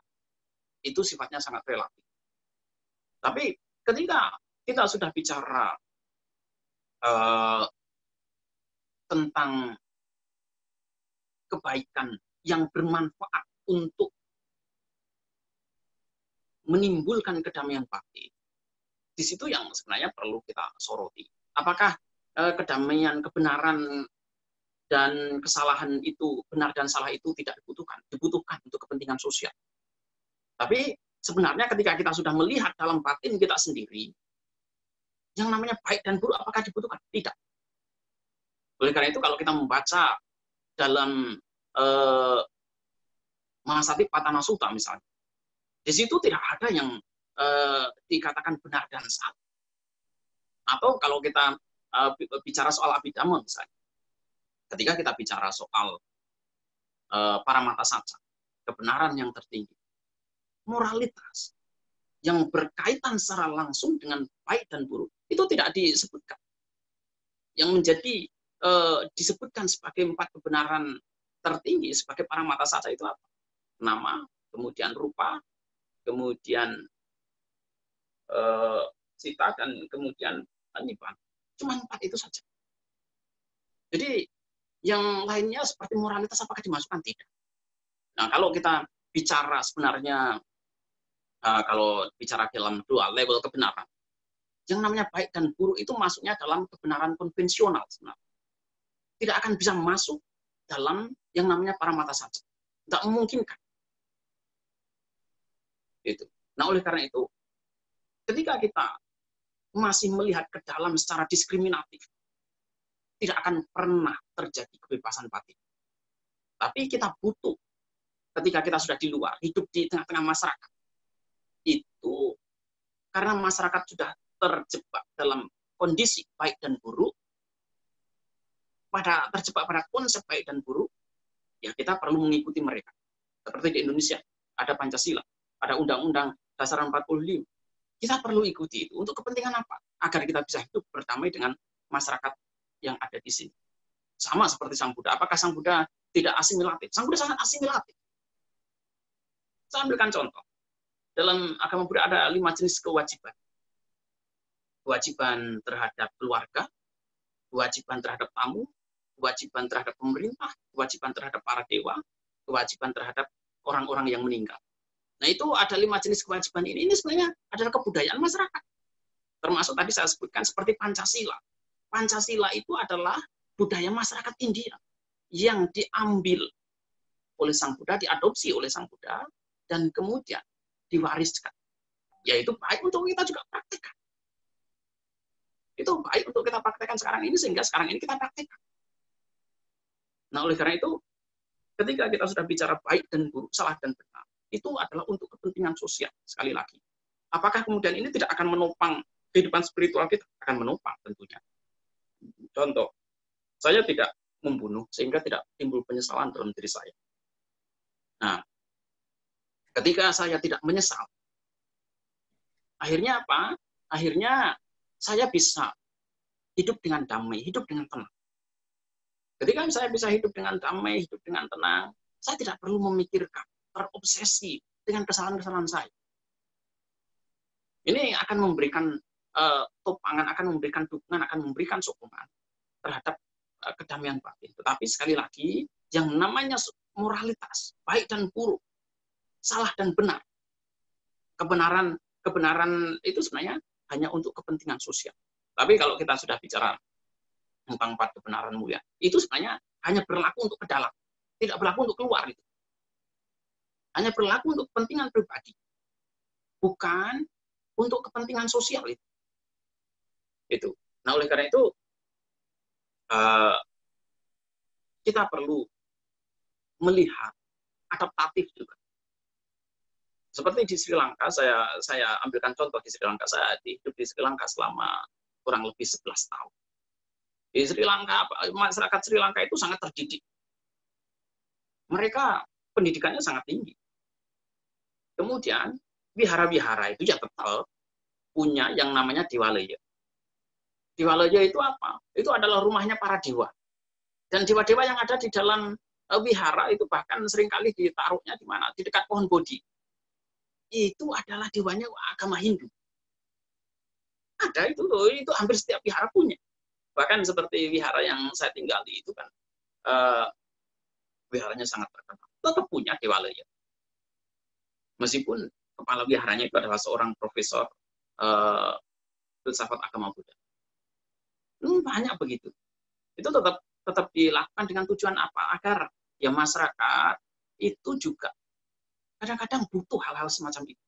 itu sifatnya sangat relatif. Tapi ketika kita sudah bicara tentang kebaikan yang bermanfaat untuk menimbulkan kedamaian batin, di situ yang sebenarnya perlu kita soroti. Apakah kedamaian, kebenaran, dan kesalahan itu, benar dan salah itu tidak dibutuhkan? Dibutuhkan untuk kepentingan sosial. Tapi sebenarnya ketika kita sudah melihat dalam batin kita sendiri, yang namanya baik dan buruk apakah dibutuhkan? Tidak. Oleh karena itu kalau kita membaca dalam Mahasatipatthana Sutta misalnya, di situ tidak ada yang dikatakan benar dan salah. Atau kalau kita bicara soal Abhidhamma misalnya, ketika kita bicara soal Paramata Satya, kebenaran yang tertinggi, moralitas yang berkaitan secara langsung dengan baik dan buruk, itu tidak disebutkan. Yang menjadi disebutkan sebagai 4 kebenaran tertinggi, sebagai Paramata Satya itu apa? Nama, kemudian rupa, kemudian cita, dan kemudian nibbana. Cuma 4 itu saja. Jadi yang lainnya seperti moralitas apakah dimasukkan? Tidak. Nah, kalau kita bicara sebenarnya, kalau bicara dalam 2 level kebenaran, yang namanya baik dan buruk itu masuknya dalam kebenaran konvensional sebenarnya. Tidak akan bisa masuk dalam yang namanya Paramata Satya. Tidak memungkinkan. Itu. Nah, oleh karena itu, ketika kita masih melihat ke dalam secara diskriminatif, tidak akan pernah terjadi kebebasan batin. Tapi kita butuh, ketika kita sudah di luar, hidup di tengah-tengah masyarakat, itu karena masyarakat sudah terjebak dalam kondisi baik dan buruk, terjebak pada konsep baik dan buruk, ya kita perlu mengikuti mereka. Seperti di Indonesia, ada Pancasila, ada Undang-Undang Dasar 45. Kita perlu ikuti itu. Untuk kepentingan apa? Agar kita bisa hidup berdamai dengan masyarakat yang ada di sini. Sama seperti Sang Buddha. Apakah Sang Buddha tidak asimilatif? Sang Buddha sangat asimilatif. Saya ambilkan contoh. Dalam agama Buddha ada 5 jenis kewajiban. Kewajiban terhadap keluarga, kewajiban terhadap tamu, kewajiban terhadap pemerintah, kewajiban terhadap para dewa, kewajiban terhadap orang-orang yang meninggal. Nah, itu ada 5 jenis kewajiban ini. Ini sebenarnya adalah kebudayaan masyarakat. Termasuk tadi saya sebutkan seperti Pancasila. Pancasila itu adalah budaya masyarakat India yang diambil oleh Sang Buddha, diadopsi oleh Sang Buddha, dan kemudian diwariskan. Yaitu baik untuk kita juga praktekkan. Itu baik untuk kita praktekkan sekarang ini, sehingga sekarang ini kita praktekkan. Nah, oleh karena itu, ketika kita sudah bicara baik dan buruk, salah dan benar, itu adalah untuk kepentingan sosial. Sekali lagi, apakah kemudian ini tidak akan menopang kehidupan spiritual kita? Akan menopang tentunya. Contoh, saya tidak membunuh sehingga tidak timbul penyesalan dalam diri saya. Nah, ketika saya tidak menyesal, akhirnya apa? Akhirnya saya bisa hidup dengan damai, hidup dengan tenang. Ketika saya bisa hidup dengan damai, hidup dengan tenang, saya tidak perlu memikirkan, terobsesi dengan kesalahan-kesalahan saya. Ini akan memberikan topangan, akan memberikan dukungan, akan memberikan sokongan terhadap kedamaian batin. Tetapi sekali lagi, yang namanya moralitas, baik dan buruk, salah dan benar, kebenaran itu sebenarnya hanya untuk kepentingan sosial. Tapi kalau kita sudah bicara tentang 4 kebenaran mulia, itu sebenarnya hanya berlaku untuk ke dalam, tidak berlaku untuk keluar itu. Hanya berlaku untuk kepentingan pribadi, bukan untuk kepentingan sosial itu. Itu. Nah, oleh karena itu kita perlu melihat adaptatif juga. Seperti di Sri Lanka, saya ambilkan contoh di Sri Lanka. Saya hidup di Sri Lanka selama kurang lebih 11 tahun. Di Sri Lanka, masyarakat Sri Lanka itu sangat terdidik. Mereka pendidikannya sangat tinggi. Kemudian, wihara-wihara itu ya tetap punya yang namanya Dewalaya. Dewalaya itu apa? Itu adalah rumahnya para dewa. Dan dewa-dewa yang ada di dalam wihara itu bahkan seringkali ditaruhnya di mana? Di dekat pohon bodhi. Itu adalah dewanya agama Hindu. Ada itu hampir setiap wihara punya. Bahkan seperti wihara yang saya tinggali itu kan wiharanya sangat terkenal. Tetap punya Dewalaya. Meskipun kepala wiharanya itu adalah seorang profesor filsafat agama Buddha. Banyak begitu. Itu tetap dilakukan dengan tujuan apa? Agar ya masyarakat itu juga kadang-kadang butuh hal-hal semacam itu.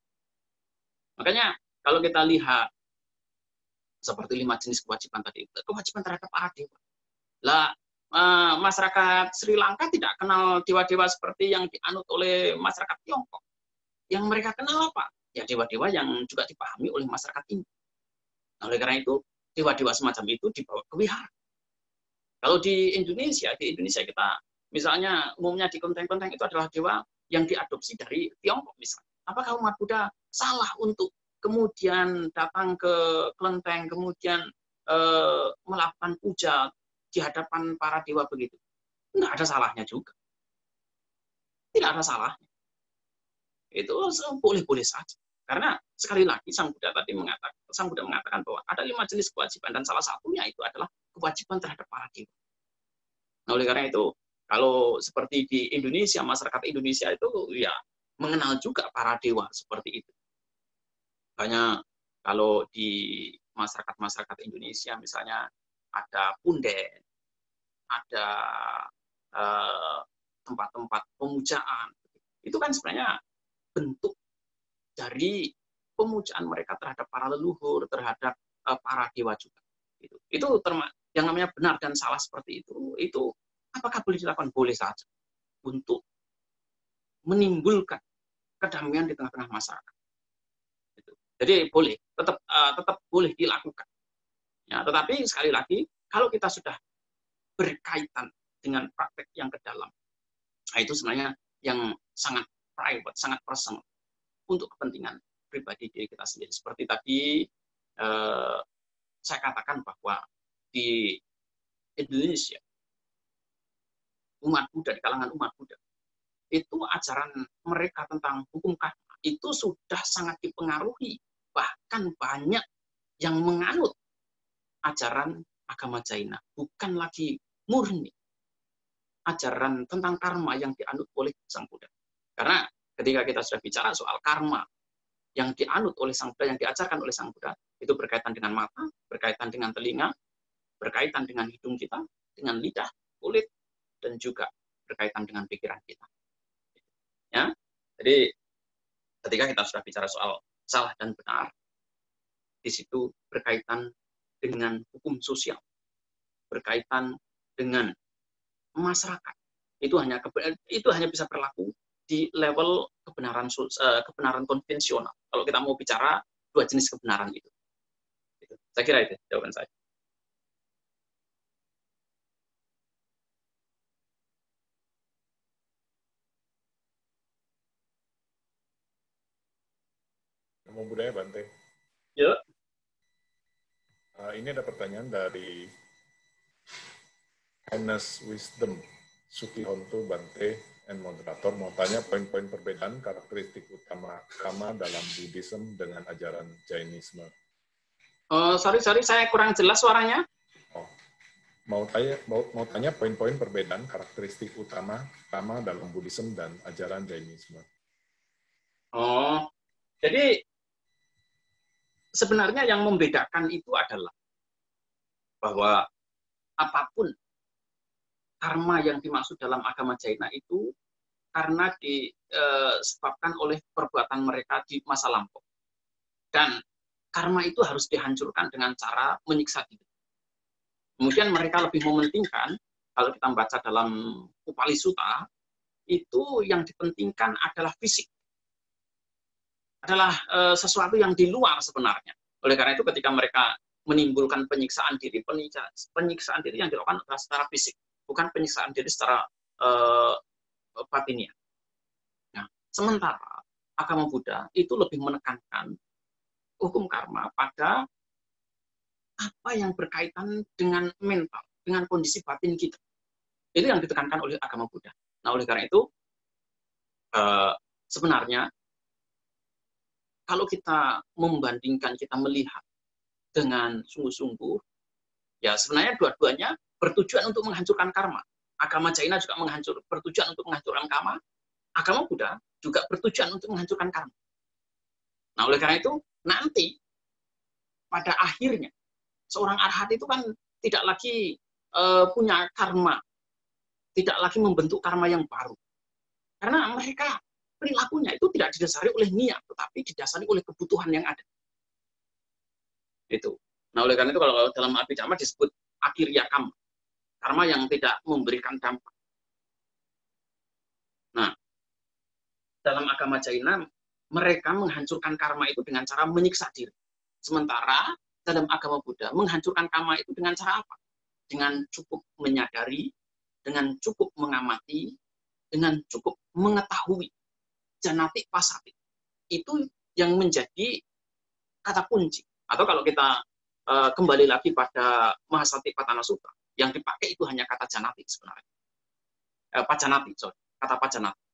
Makanya kalau kita lihat seperti 5 jenis kewajiban tadi, kewajiban terhadap para dewa. Lah, masyarakat Sri Lanka tidak kenal dewa-dewa seperti yang dianut oleh masyarakat Tiongkok. Yang mereka kenal apa? Ya dewa-dewa yang juga dipahami oleh masyarakat ini. Nah, oleh karena itu, dewa-dewa semacam itu dibawa ke wihara. Kalau di Indonesia kita misalnya umumnya di kelenteng-kelenteng itu adalah dewa yang diadopsi dari Tiongkok misalnya. Apakah umat Buddha salah untuk kemudian datang ke kelenteng, kemudian melakukan puja di hadapan para dewa begitu? Tidak ada salahnya juga. Tidak ada salahnya. Itu boleh-boleh saja. Karena sekali lagi Sang Buddha mengatakan bahwa ada 5 jenis kewajiban dan salah satunya itu adalah kewajiban terhadap para dewa. Nah, oleh karena itu, kalau seperti di Indonesia, masyarakat Indonesia itu ya mengenal juga para dewa seperti itu. Makanya kalau di masyarakat Indonesia misalnya ada punden, ada tempat-tempat pemujaan, itu kan sebenarnya bentuk dari pemujaan mereka terhadap para leluhur, terhadap para dewa juga. Itu yang namanya benar dan salah seperti itu apakah boleh dilakukan? Boleh saja untuk menimbulkan kedamaian di tengah-tengah masyarakat. Jadi boleh, tetap boleh dilakukan. Ya, tetapi sekali lagi, kalau kita sudah berkaitan dengan praktek yang ke dalam, nah itu sebenarnya yang sangat private, sangat personal untuk kepentingan pribadi diri kita sendiri. Seperti tadi saya katakan bahwa di Indonesia, umat Buddha, di kalangan umat Buddha, itu ajaran mereka tentang hukum karma itu sudah sangat dipengaruhi. Bahkan banyak yang menganut ajaran agama Jaina, bukan lagi murni ajaran tentang karma yang dianut oleh Sang Buddha. Karena ketika kita sudah bicara soal karma yang dianut oleh Sang Buddha, yang diajarkan oleh Sang Buddha, itu berkaitan dengan mata, berkaitan dengan telinga, berkaitan dengan hidung kita, dengan lidah, kulit, dan juga berkaitan dengan pikiran kita. Ya, jadi ketika kita sudah bicara soal salah dan benar, di situ berkaitan dengan hukum sosial, berkaitan dengan masyarakat. Itu hanya bisa berlaku di level kebenaran konvensional. Kalau kita mau bicara dua jenis kebenaran itu. Saya kira itu jawaban saya. Namo Buddhaya, Bante. Ya. Ini ada pertanyaan dari Kindness Wisdom Sukihonto Bante and moderator, mau tanya poin-poin perbedaan karakteristik utama karma dalam Buddhism dengan ajaran Jainisme. Sorry, saya kurang jelas suaranya. Mau tanya poin-poin perbedaan karakteristik utama karma dalam Buddhism dan ajaran Jainisme. Jadi sebenarnya yang membedakan itu adalah bahwa apapun karma yang dimaksud dalam agama Jaina itu karena disebabkan oleh perbuatan mereka di masa lampau. Dan karma itu harus dihancurkan dengan cara menyiksa diri. Kemudian mereka lebih mementingkan, kalau kita baca dalam Upali Sutta, itu yang dipentingkan adalah fisik. Adalah sesuatu yang di luar sebenarnya. Oleh karena itu ketika mereka menimbulkan penyiksaan diri yang dilakukan adalah secara fisik, bukan penyiksaan diri secara batiniah. Nah, sementara agama Buddha itu lebih menekankan hukum karma pada apa yang berkaitan dengan mental, dengan kondisi batin kita. Itu yang ditekankan oleh agama Buddha. Nah, oleh karena itu sebenarnya kalau kita membandingkan, kita melihat dengan sungguh-sungguh, ya sebenarnya dua-duanya bertujuan untuk menghancurkan karma. Agama Jaina juga bertujuan untuk menghancurkan karma. Agama Buddha juga bertujuan untuk menghancurkan karma. Nah, oleh karena itu, nanti pada akhirnya, seorang arhat itu kan tidak lagi punya karma, tidak lagi membentuk karma yang baru. Karena mereka perilakunya itu tidak didasari oleh niat, tetapi didasari oleh kebutuhan yang ada. Itu. Nah, oleh karena itu kalau dalam Abhidhamma disebut akirya karma, karma yang tidak memberikan dampak. Nah, dalam agama Jaina mereka menghancurkan karma itu dengan cara menyiksa diri. Sementara dalam agama Buddha menghancurkan karma itu dengan cara apa? Dengan cukup menyadari, dengan cukup mengamati, dengan cukup mengetahui. Janati pasati. Itu yang menjadi kata kunci. Atau kalau kita kembali lagi pada Mahasatipatthana Sutta, yang dipakai itu hanya kata janati sebenarnya. Kata pajanati.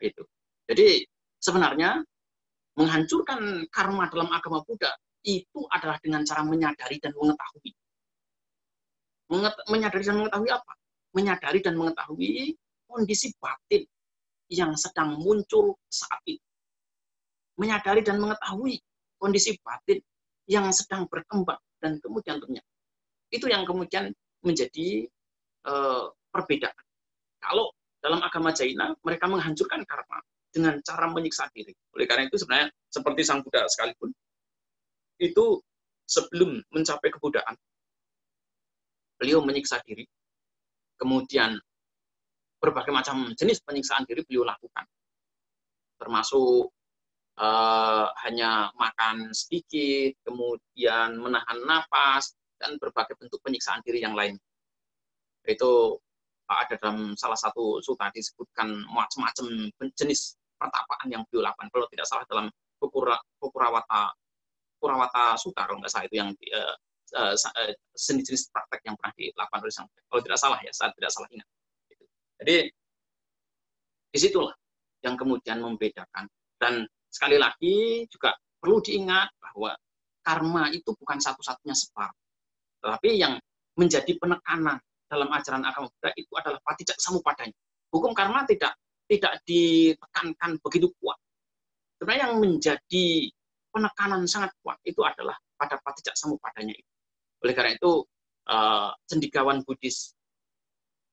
Itu. Jadi sebenarnya menghancurkan karma dalam agama Buddha itu adalah dengan cara menyadari dan mengetahui. Menyadari dan mengetahui apa? Menyadari dan mengetahui kondisi batin yang sedang muncul saat itu. Menyadari dan mengetahui kondisi batin yang sedang berkembang dan kemudian ternyata. Itu yang kemudian menjadi perbedaan. Kalau dalam agama Jaina, mereka menghancurkan karma dengan cara menyiksa diri. Oleh karena itu sebenarnya seperti Sang Buddha sekalipun, itu sebelum mencapai kebudaan, beliau menyiksa diri, kemudian berbagai macam jenis penyiksaan diri beliau lakukan, termasuk hanya makan sedikit, kemudian menahan napas, dan berbagai bentuk penyiksaan diri yang lain. Itu ada dalam salah satu sutta disebutkan macam-macam jenis pertapaan yang beliau lakukan. Kalau tidak salah dalam Purawata Sutta, kalau nggak salah itu yang jenis-jenis praktek yang pernah dilakukan oleh Sang Buddha. Kalau tidak salah ya, saya tidak salah ingat. Jadi disitulah yang kemudian membedakan. Dan sekali lagi juga perlu diingat bahwa karma itu bukan satu-satunya sebab, tetapi yang menjadi penekanan dalam ajaran agama Buddha itu adalah paticca samuppadanya. Hukum karma tidak ditekankan begitu kuat. Sebenarnya yang menjadi penekanan sangat kuat itu adalah pada paticca samuppadanya itu. Oleh karena itu cendekiawan Buddhis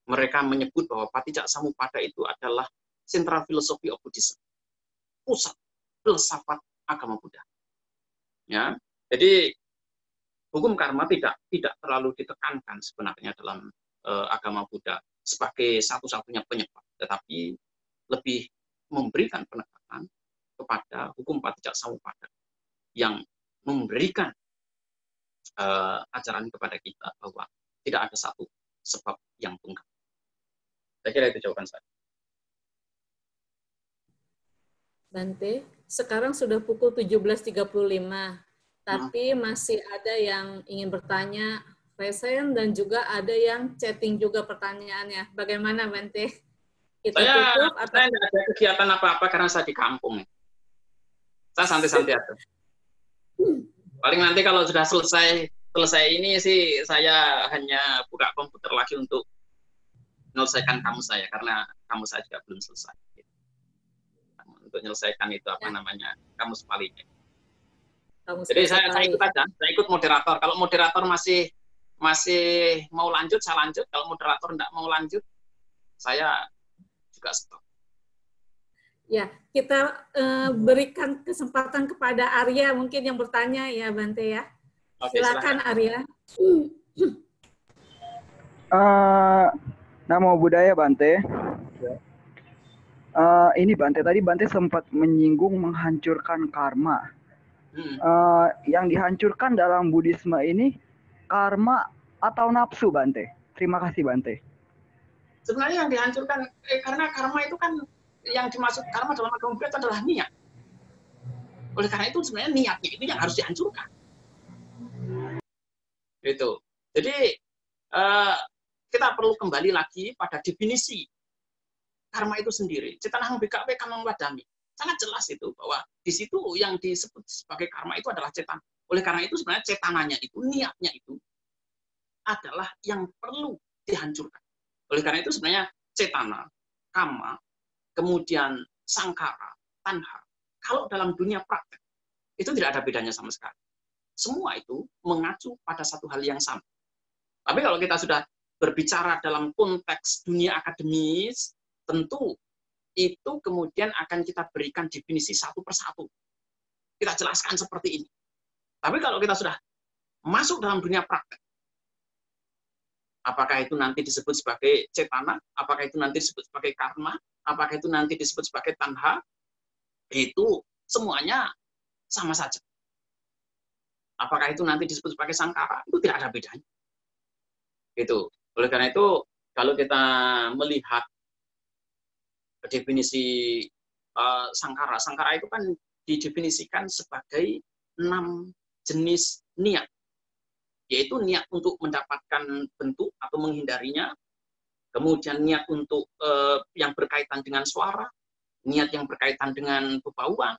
mereka menyebut bahwa paticca samuppada itu adalah central philosophy of Buddhism. pusat filsafat agama Buddha. Ya, jadi hukum karma tidak terlalu ditekankan sebenarnya dalam agama Buddha sebagai satu-satunya penyebab, tetapi lebih memberikan penekanan kepada hukum Paticcasamuppada yang memberikan ajaran kepada kita bahwa tidak ada satu sebab yang tunggal. Saya kira itu jawaban saya. Bante, sekarang sudah pukul 17.35, tapi masih ada yang ingin bertanya present dan juga ada yang chatting juga pertanyaannya. Bagaimana, Bante? Kita tutup atau saya tidak ada kegiatan apa-apa karena saya di kampung. Saya santai-santai aja. Paling nanti kalau sudah selesai ini sih saya hanya buka komputer lagi untuk menyelesaikan kamus saya karena kamus saya juga belum selesai. Untuk menyelesaikan itu namanya kamus palingnya. Jadi saya ikut aja, saya ikut moderator. Kalau moderator masih mau lanjut, saya lanjut. Kalau moderator tidak mau lanjut, saya juga stop. Ya, kita berikan kesempatan kepada Arya mungkin yang bertanya ya, Bante ya. Oke, silakan Arya. Namo Buddhaya, Bante. Ini Bante, tadi Bante sempat menyinggung menghancurkan karma. Yang dihancurkan dalam Buddhisme ini karma atau nafsu, Bante? Terima kasih, Bante. Sebenarnya yang dihancurkan karena karma itu kan yang dimaksud karma dalam agama Buddha adalah niat. Oleh karena itu sebenarnya niatnya itu yang harus dihancurkan. Gitu. Jadi kita perlu kembali lagi pada definisi karma itu sendiri. Cetanahang BKW kamang wadami. Sangat jelas itu bahwa di situ yang disebut sebagai karma itu adalah cetana. Oleh karena itu sebenarnya cetananya itu, niatnya itu adalah yang perlu dihancurkan. Oleh karena itu sebenarnya cetana, kama, kemudian sangkara, tanha, kalau dalam dunia praktek itu tidak ada bedanya sama sekali. Semua itu mengacu pada satu hal yang sama. Tapi kalau kita sudah berbicara dalam konteks dunia akademis, tentu itu kemudian akan kita berikan definisi satu persatu. Kita jelaskan seperti ini. Tapi kalau kita sudah masuk dalam dunia praktek, apakah itu nanti disebut sebagai cetana, apakah itu nanti disebut sebagai karma, apakah itu nanti disebut sebagai tanha, itu semuanya sama saja. Apakah itu nanti disebut sebagai sangkara, itu tidak ada bedanya. Gitu. Oleh karena itu, kalau kita melihat definisi sangkara, sangkara itu kan didefinisikan sebagai 6 jenis niat, yaitu niat untuk mendapatkan bentuk atau menghindarinya, kemudian niat untuk yang berkaitan dengan suara, niat yang berkaitan dengan bebauan,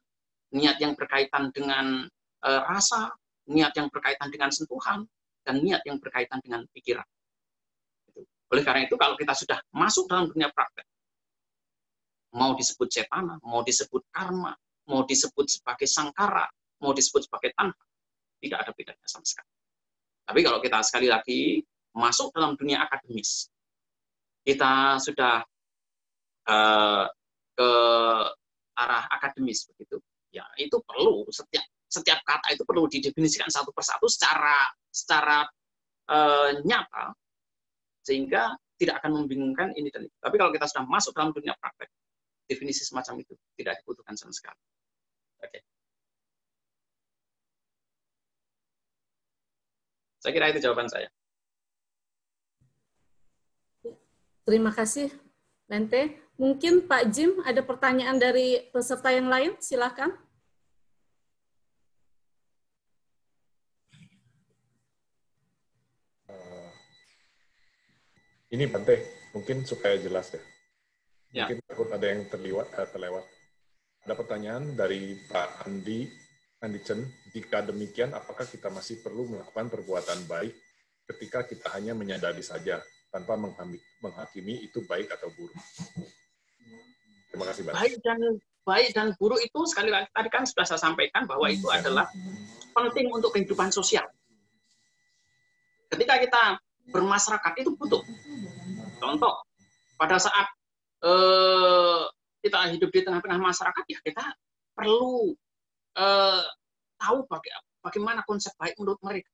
niat yang berkaitan dengan rasa, niat yang berkaitan dengan sentuhan, dan niat yang berkaitan dengan pikiran. Oleh karena itu, kalau kita sudah masuk dalam dunia praktek, mau disebut cetana, mau disebut karma, mau disebut sebagai sangkara, mau disebut sebagai tanha, tidak ada bedanya sama sekali. Tapi kalau kita sekali lagi masuk dalam dunia akademis, kita sudah ke arah akademis begitu, ya itu perlu setiap kata itu perlu didefinisikan satu persatu secara nyata, sehingga tidak akan membingungkan ini dan itu. Tapi kalau kita sudah masuk dalam dunia praktek, definisi semacam itu tidak dibutuhkan sama sekali. Oke. Saya kira itu jawaban saya. Terima kasih, Bante. Mungkin Pak Jim ada pertanyaan dari peserta yang lain? Silakan. Ini Bante, mungkin supaya jelas ya. Ya. Mungkin takut ada yang terlewat. Ada pertanyaan dari Pak Andi Chen. Jika demikian, apakah kita masih perlu melakukan perbuatan baik ketika kita hanya menyadari saja tanpa menghakimi itu baik atau buruk? Terima kasih, Bante. Baik dan buruk itu sekali lagi tadi kan sudah saya sampaikan bahwa itu adalah penting untuk kehidupan sosial. Ketika kita bermasyarakat itu butuh. Contoh, pada saat kita hidup di tengah-tengah masyarakat, ya kita perlu tahu bagaimana konsep baik menurut mereka.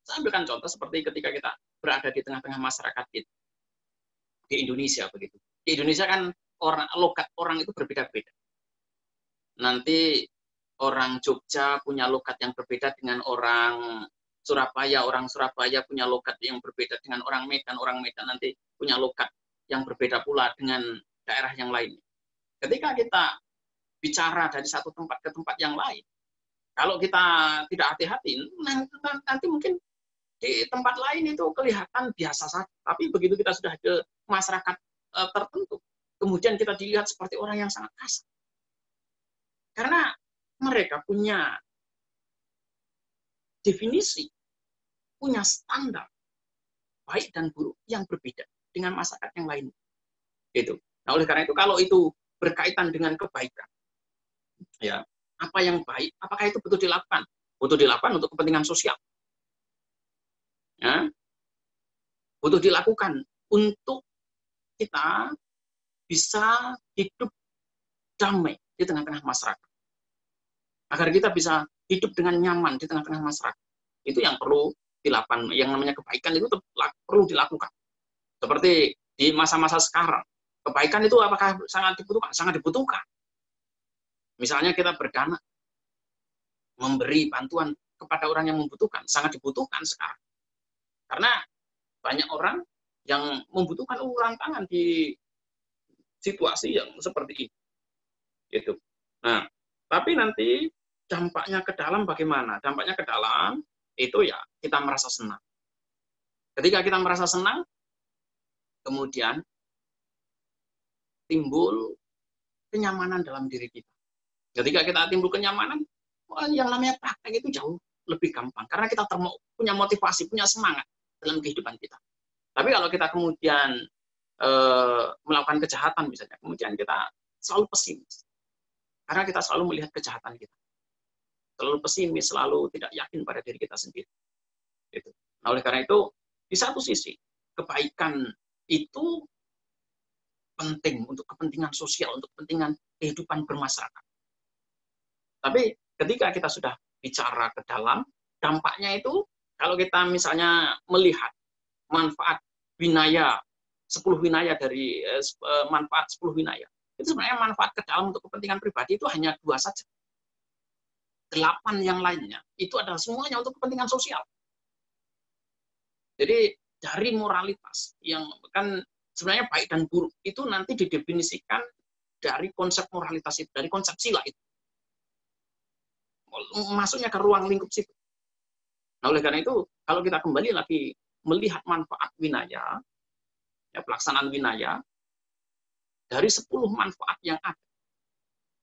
Saya ambilkan contoh seperti ketika kita berada di tengah-tengah masyarakat di Indonesia begitu. Di Indonesia kan logat orang itu berbeda-beda. Nanti orang Jogja punya logat yang berbeda dengan orang Surabaya punya logat yang berbeda dengan orang Medan nanti punya logat yang berbeda pula dengan daerah yang lain. Ketika kita bicara dari satu tempat ke tempat yang lain, kalau kita tidak hati-hati, nanti mungkin di tempat lain itu kelihatan biasa saja. Tapi begitu kita sudah ke masyarakat tertentu, kemudian kita dilihat seperti orang yang sangat kasar. Karena mereka punya definisi, punya standar baik dan buruk yang berbeda dengan masyarakat yang lain. Gitu. Nah, oleh karena itu kalau itu berkaitan dengan kebaikan, ya, apa yang baik, apakah itu betul dilakukan? Butuh dilakukan untuk kepentingan sosial. Ya. Butuh dilakukan untuk kita bisa hidup damai di tengah-tengah masyarakat. Agar kita bisa hidup dengan nyaman di tengah-tengah masyarakat. Itu yang perlu dilakukan. Yang namanya kebaikan itu perlu dilakukan. Seperti di masa-masa sekarang. Kebaikan itu apakah sangat dibutuhkan? Sangat dibutuhkan. Misalnya kita berdana, memberi bantuan kepada orang yang membutuhkan. Sangat dibutuhkan sekarang. Karena banyak orang yang membutuhkan uluran tangan di situasi yang seperti ini. Gitu. Nah, tapi nanti dampaknya ke dalam bagaimana? Dampaknya ke dalam itu ya kita merasa senang. Ketika kita merasa senang, kemudian timbul kenyamanan dalam diri kita. Ketika kita timbul kenyamanan, yang namanya praktek itu jauh lebih gampang. Karena kita punya motivasi, punya semangat dalam kehidupan kita. Tapi kalau kita kemudian melakukan kejahatan misalnya, kemudian kita selalu pesimis. Karena kita selalu melihat kejahatan kita. Selalu pesimis, selalu tidak yakin pada diri kita sendiri. Gitu. Nah, oleh karena itu, di satu sisi, kebaikan itu penting untuk kepentingan sosial, untuk kepentingan kehidupan bermasyarakat. Tapi ketika kita sudah bicara ke dalam, dampaknya itu, kalau kita misalnya melihat manfaat winaya, 10 winaya dari manfaat 10 winaya, itu sebenarnya manfaat ke dalam untuk kepentingan pribadi itu hanya 2 saja. 8 yang lainnya itu adalah semuanya untuk kepentingan sosial. Jadi dari moralitas yang kan sebenarnya baik dan buruk itu nanti didefinisikan dari konsep moralitas itu, dari konsep sila itu. Masuknya ke ruang lingkup situ. Nah, oleh karena itu kalau kita kembali lagi melihat manfaat winaya, ya, pelaksanaan winaya, dari 10 manfaat yang ada,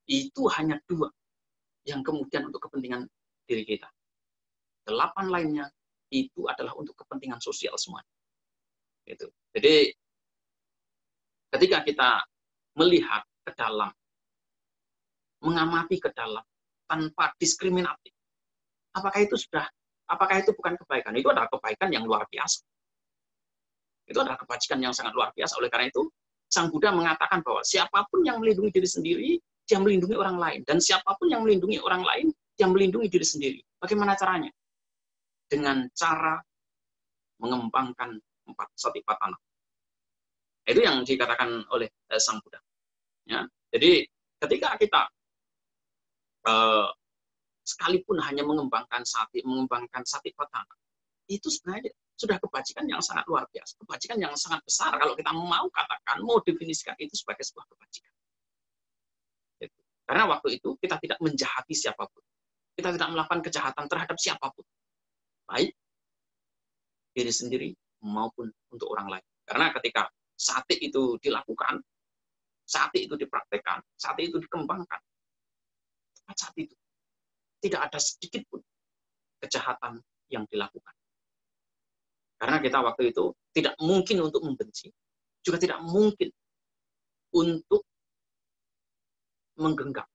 itu hanya 2 yang kemudian untuk kepentingan diri kita. 8 lainnya itu adalah untuk kepentingan sosial semuanya. Gitu. Jadi ketika kita melihat ke dalam, mengamati ke dalam tanpa diskriminatif, apakah itu bukan kebaikan? Itu adalah kebaikan yang luar biasa. Itu adalah kebajikan yang sangat luar biasa. Oleh karena itu, Sang Buddha mengatakan bahwa siapapun yang melindungi diri sendiri, dia melindungi orang lain. Dan siapapun yang melindungi orang lain, dia melindungi diri sendiri. Bagaimana caranya? Dengan cara mengembangkan 4 satipatthana. Itu yang dikatakan oleh Sang Buddha. Ya. Jadi ketika kita sekalipun hanya mengembangkan satipatthana, itu sebenarnya sudah kebajikan yang sangat luar biasa, kebajikan yang sangat besar kalau kita mau katakan, mau definisikan itu sebagai sebuah kebajikan. Karena waktu itu kita tidak menjahati siapapun, kita tidak melakukan kejahatan terhadap siapapun, baik diri sendiri maupun untuk orang lain. Karena ketika sati itu dilakukan, sati itu dipraktekkan, sati itu dikembangkan, saat itu tidak ada sedikit pun kejahatan yang dilakukan. Karena kita waktu itu tidak mungkin untuk membenci, juga tidak mungkin untuk menggenggam,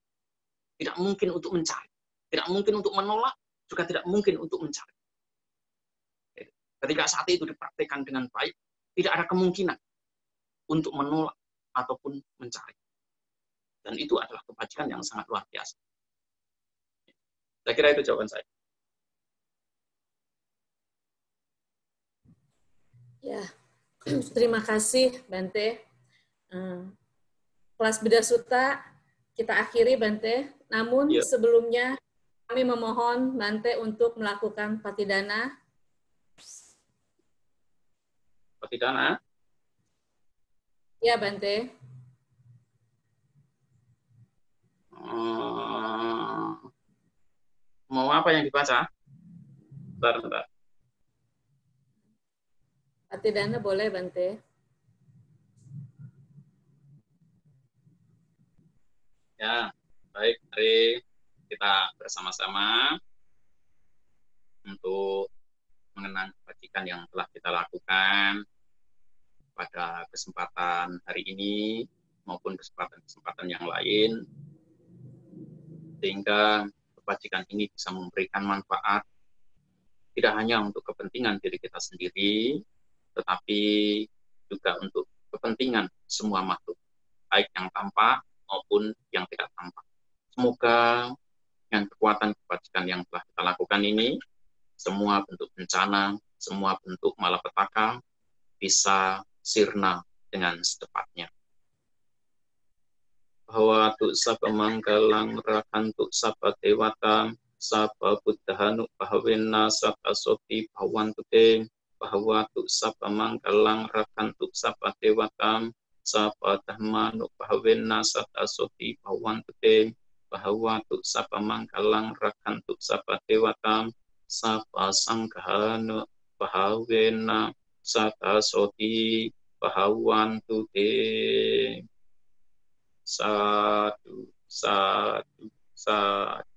tidak mungkin untuk mencari, tidak mungkin untuk menolak, juga tidak mungkin untuk mencari. Ketika saat itu dipraktikkan dengan baik, tidak ada kemungkinan untuk menolak ataupun mencari. Dan itu adalah kebajikan yang sangat luar biasa. Saya kira itu jawaban saya. Ya, terima kasih Bante. Kelas Bedah Sutta kita akhiri Bante. Namun sebelumnya kami memohon Bante untuk melakukan patidana. Patidana? Ya Bante. Mau apa yang dibaca? Bentar. Patidana boleh Bante. Ya, baik. Mari kita bersama-sama untuk mengenang kebajikan yang telah kita lakukan pada kesempatan hari ini maupun kesempatan-kesempatan yang lain, sehingga kebajikan ini bisa memberikan manfaat tidak hanya untuk kepentingan diri kita sendiri, tetapi juga untuk kepentingan semua makhluk, baik yang tampak maupun yang tidak tampak. Semoga dengan kekuatan kebajikan yang telah kita lakukan ini, semua bentuk bencana, semua bentuk malapetaka bisa sirna dengan secepatnya. Bhawatu sapa manggalang rakantu sapa dewata sapa buddhanu bhawenna sapa soti bhawantu te. Bhawatu sapa manggalang rakantu sapa dewata sapa dhammanu bhawenna sapa soti bhawantu te. Bhawatu sapa manggalang rakantu sapa dewata sapa sanghanu bhawenna sapa soti bhawantu te. Sadu, sadu, sadu.